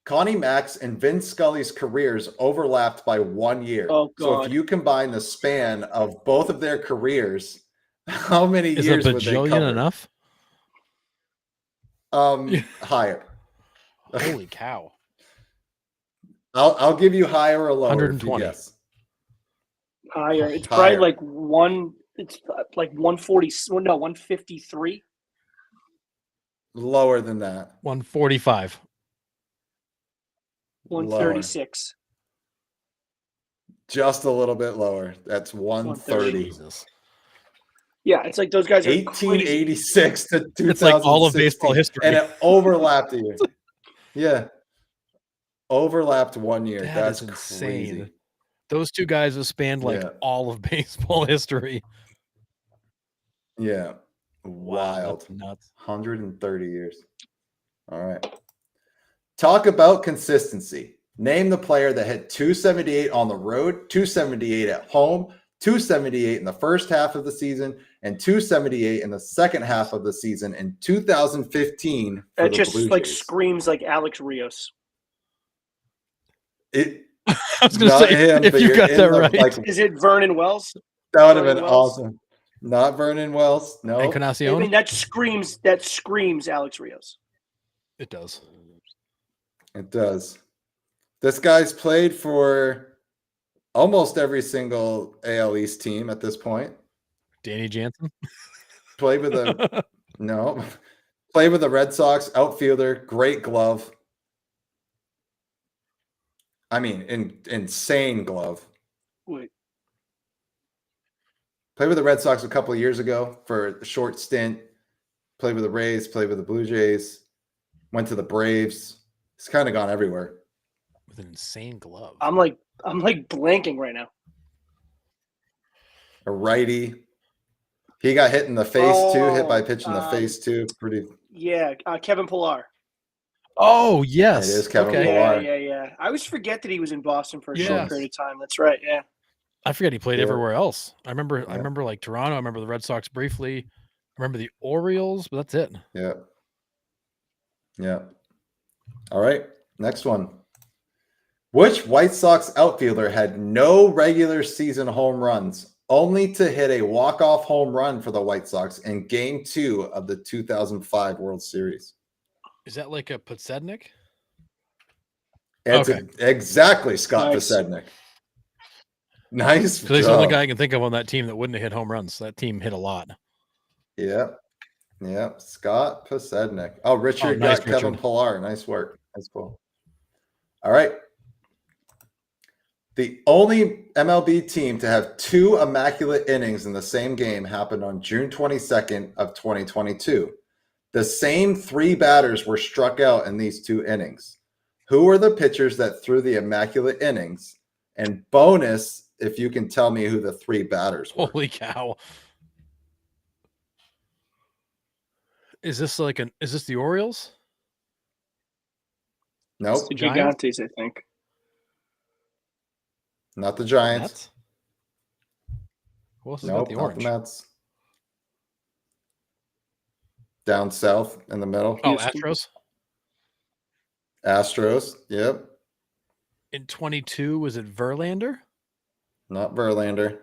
Connie Mack's and Vince Scully's careers overlapped by 1 year. Oh, So God. if you combine the span of both of their careers, how many Is a years would they bajillion cover? enough? Higher. Holy cow! I'll give you higher or lower if you 120. guess. Higher. It's Higher. probably like one. It's like 140. No, 153. Lower than that. 145. 136. Just a little bit lower. That's 130. Jesus. Yeah, it's like those guys are crazy. 1886 to 2016. It's like all of baseball history. And it overlapped a year. Yeah. Overlapped 1 year. That That's is insane. crazy. Those two guys have spanned like Yeah. all of baseball history. Yeah. Wow, Wild. that's nuts. 130 years. All right. Talk about consistency. Name the player that hit 278 on the road, 278 at home, 278 in the first half of the season, and 278 in the second half of the season in 2015 for That the just Blue like Jays. screams like Alex Rios. I was going to Not say, him, if but you you're got in that the, right. like, Is it Vernon Wells? that would have been Vernon Wells? awesome. Not Vernon Wells. No. And I Encarnacion? mean, that screams Alex Rios. It does. It does. This guy's played for almost every single AL East team at this point. Danny Jansen? Played with the no. Played with the Red Sox, outfielder, great glove. I mean, insane glove. Wait, Played with the Red Sox a couple of years ago for a short stint. Played with the Rays, played with the Blue Jays, went to the Braves. He's kind of gone everywhere. With an insane glove. I'm like blanking right now. A righty. He got hit in the face too, hit by a pitch in the Oh, face too. Pretty. Yeah, Kevin Pillar. Oh, yes. It is Kevin Okay. Pillar. Yeah. I always forget that he was in Boston for a short Yes. period of time. That's right. Yeah. I forget he played Yeah. everywhere else. I remember Yeah. like Toronto. I remember the Red Sox briefly. I remember the Orioles, but that's it. Yeah. Yeah. All right. Next one. Which White Sox outfielder had no regular season home runs, only to hit a walk-off home run for the White Sox in Game 2 of the 2005 World Series? Is that like a Podsednik? It's Okay. exactly Scott Nice. Podsednik. Nice Because he's the only job. guy I can think of on that team that wouldn't have hit home runs. That team hit a lot. Yeah. Yeah. Scott Podsednik. Oh, Richard nice, got Kevin Richard. Pillar. Nice work. That's cool. All right. The only MLB team to have 2 immaculate innings in the same game happened on June 22nd of 2022. The same 3 batters were struck out in these 2 innings. Who were the pitchers that threw the immaculate innings? And bonus, if you can tell me who the 3 batters were. Holy cow. Is this the Orioles? Nope, It's the Giants? Gigantes, I think. not the Giants. Mets? Who else has Nope, got the not orange? the Mets. Down south in the middle. Oh, Houston. Astros? Astros. Yep. In 22, was it Verlander? Not Verlander.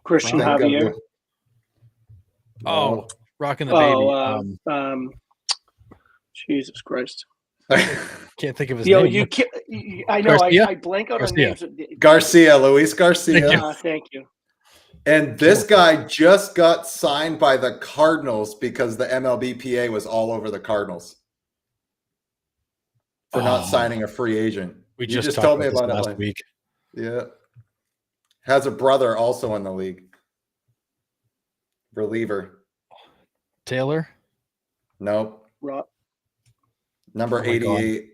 Christian Think of Javier. the- Oh, rocking the Oh, baby. Jesus Christ. Can't think of his Yo, name. you can't. I know. Garcia? I blank out on Garcia. names. Garcia, Luis Garcia. Thank you. Thank you. And this guy just got signed by the Cardinals because the MLBPA was all over the Cardinals for not Oh. signing a free agent. We You just told talked me about this about it last like- week. Yeah. Has a brother also in the league. Reliever. Taylor? Nope. Rob. Number Oh my God. 88.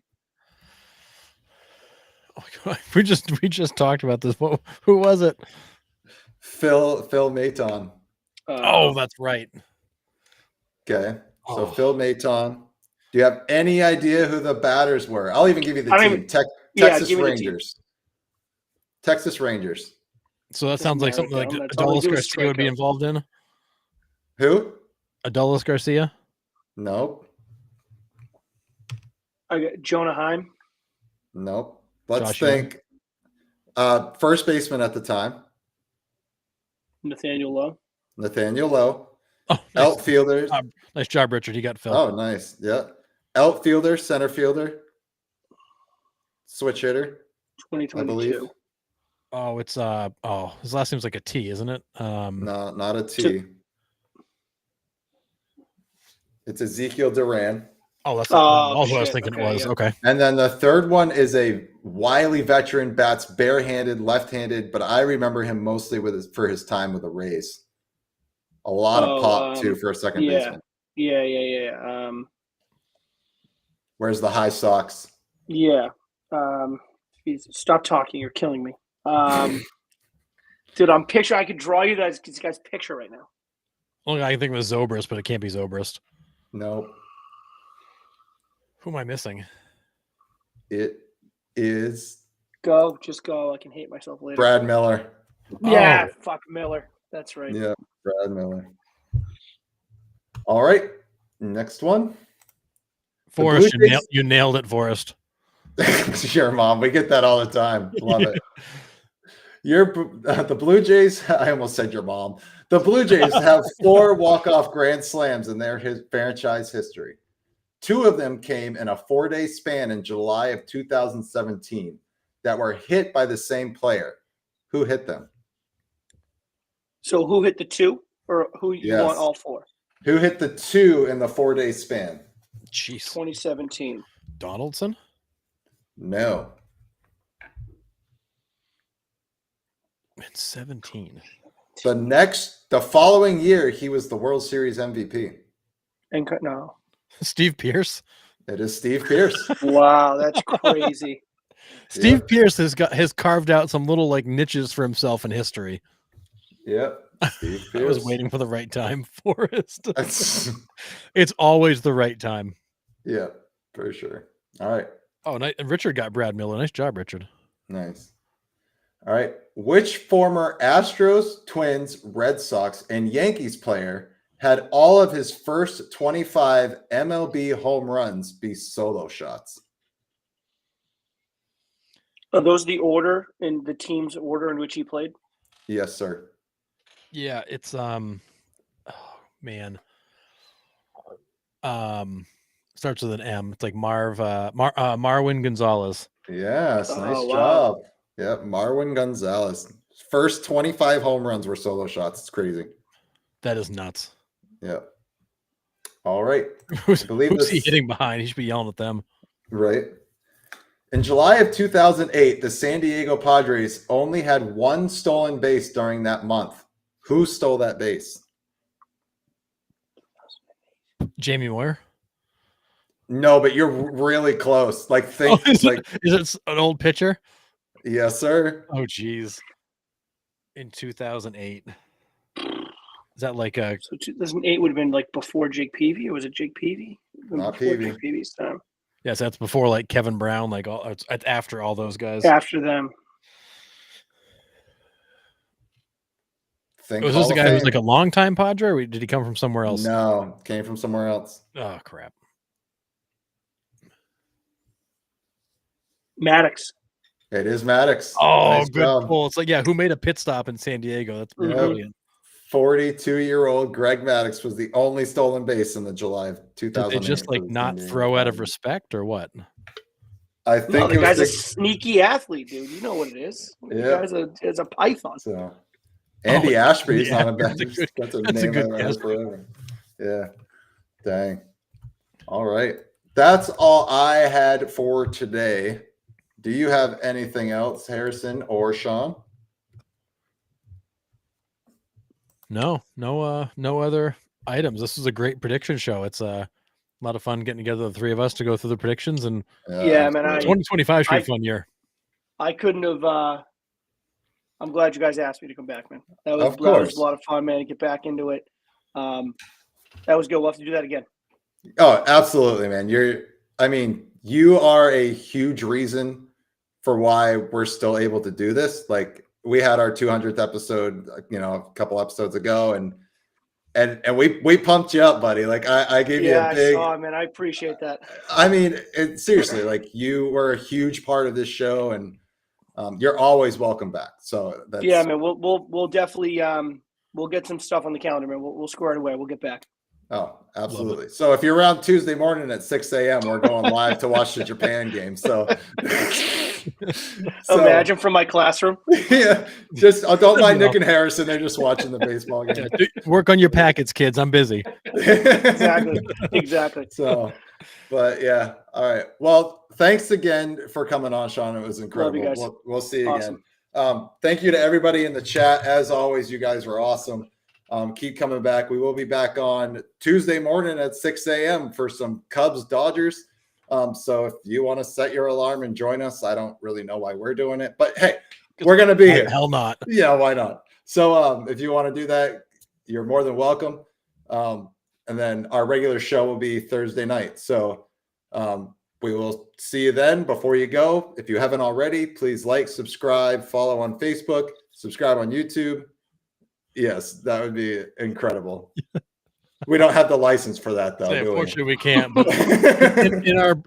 We just talked about this. Who was it? Phil Maton. Oh, that's right. Okay. So Oh. Phil Maton. Do you have any idea who the batters were? I'll even give you the team. Texas Rangers. Texas Rangers. So that sounds like something like Adolis Garcia would be involved in. Who? Adolis Garcia? Nope. I got Jonah Heim. Nope. Let's Josh think. First baseman at the time. Nathaniel Lowe. Oh, nice. Outfielders. Nice job, Richard. He got Phil. Oh, nice. Yeah. Outfielder, center fielder, switch hitter. 2022. I believe. Oh, it's his last name's like a T, isn't it? No, not a T. It's Ezekiel Duran. Oh, that's all who I was thinking it was. Yeah. Okay. And then the third one is a wily veteran, bats barehanded, left-handed, but I remember him mostly for his time with the Rays. A lot of pop too for a second baseman. Yeah. Where's the High Sox? Yeah. Stop talking. You're killing me. Dude, I'm picturing. I could draw you this guy's picture right now. Only I can think of is Zobrist, but it can't be Zobrist. Nope. Who am I missing? It is Just go. I can hate myself later. Brad Miller. Yeah, fuck Miller. That's right. Yeah, Brad Miller. All right. Next one. Forrest, you nailed it, Forrest. Sure, Mom. We get that all the time. Love it. The Blue Jays. I almost said your mom. The Blue Jays have 4 walk-off grand slams in their franchise history. 2 of them came in a 4-day span in July of 2017 that were hit by the same player. Who hit them? So who hit the 2, or who won all 4? Who hit the 2 in the 4-day span? Jeez. 2017. Donaldson? No. In 17. The following year, he was the World Series MVP. No. Steve Pierce? It is Steve Pierce. Wow, that's crazy. Steve Pierce has carved out some little like niches for himself in history. Yep. Steve Pierce. I was waiting for the right time, Forrest. It's always the right time. Yeah, for sure. All right. Oh, and Richard got Brad Miller. Nice job, Richard. Nice. All right. Which former Astros, Twins, Red Sox, and Yankees player had all of his first 25 MLB home runs be solo shots? Are those the order in the team's order in which he played? Yes, sir. Yeah, it's starts with an M. It's like Marwin Gonzalez. Yes, nice wow. job. Yep, Marwin Gonzalez. First 25 home runs were solo shots. It's crazy. That is nuts. Yep. All right. Who's he hitting behind? He should be yelling at them. Right. In July of 2008, the San Diego Padres only had 1 stolen base during that month. Who stole that base? Jamie Moyer? No, but you're really close. Is it an old pitcher? Yes, sir. Oh, geez. In 2008. Is that like a... So 2008 would have been like before Jake Peavy, or was it Jake Peavy? Not Peavy. Jake Peavy's time. Yes, that's before like Kevin Brown, it's after all those guys. After them. Was this the guy who's like a longtime Padre, or did he come from somewhere else? No, came from somewhere else. Oh, crap. Maddox. It is Maddox. Oh, nice good job. pull. It's like, who made a pit stop in San Diego? That's brilliant. 42-year-old Greg Maddox was the only stolen base in the July of 2008. Did they just not throw out of respect, or what? I think the guy's a sneaky athlete, dude. You know what it is. Yeah. The guy's is a python. So Andy Ashby's not a bad. That's a good guess. Forever. Yeah. Dang. All right. That's all I had for today. Do you have anything else, Harrison or Sean? No other items. This was a great prediction show. It's a lot of fun getting together, the 3 of us, to go through the predictions. And man, 2025 should be a fun year. I couldn't have. I'm glad you guys asked me to come back, man. That was Of course. a lot of fun, man. To get back into it. That was good. We'll have to do that again. Oh, absolutely, man. You are a huge reason for why we're still able to do this. Like, we had our 200th episode, a couple episodes ago, and we pumped you up, buddy. Like, I gave you a big. I saw, man. I appreciate that. I mean, seriously, like, you were a huge part of this show, and you're always welcome back. So that's, yeah, man. We'll definitely we'll get some stuff on the calendar, man. We'll square it away. We'll get back. Oh, absolutely. So if you're around Tuesday morning at 6 a.m., we're going live to watch the Japan game. So, imagine from my classroom. Yeah, just don't mind Nick and Harrison. They're just watching the baseball game. Yeah, work on your packets, kids. I'm busy. Exactly. So, but yeah. All right. Well, thanks again for coming on, Sean. It was incredible. Love you guys. We'll see you Awesome. again. Thank you to everybody in the chat. As always, you guys were awesome. Keep coming back. We will be back on Tuesday morning at 6 a.m. for some Cubs Dodgers. So if you want to set your alarm and join us, I don't really know why we're doing it, but hey, we're going to be here. Hell not. Yeah, why not? So if you want to do that, you're more than welcome. And then our regular show will be Thursday night. So we will see you then. Before you go, if you haven't already, please like, subscribe, follow on Facebook, subscribe on YouTube. Yes, that would be incredible. We don't have the license for that, though. Unfortunately, we can't. But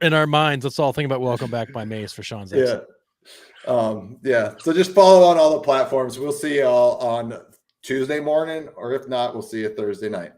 in our minds, let's all think about "Welcome Back" by Mace for Sean's exit. Yeah. So just follow on all the platforms. We'll see you all on Tuesday morning, or if not, we'll see you Thursday night.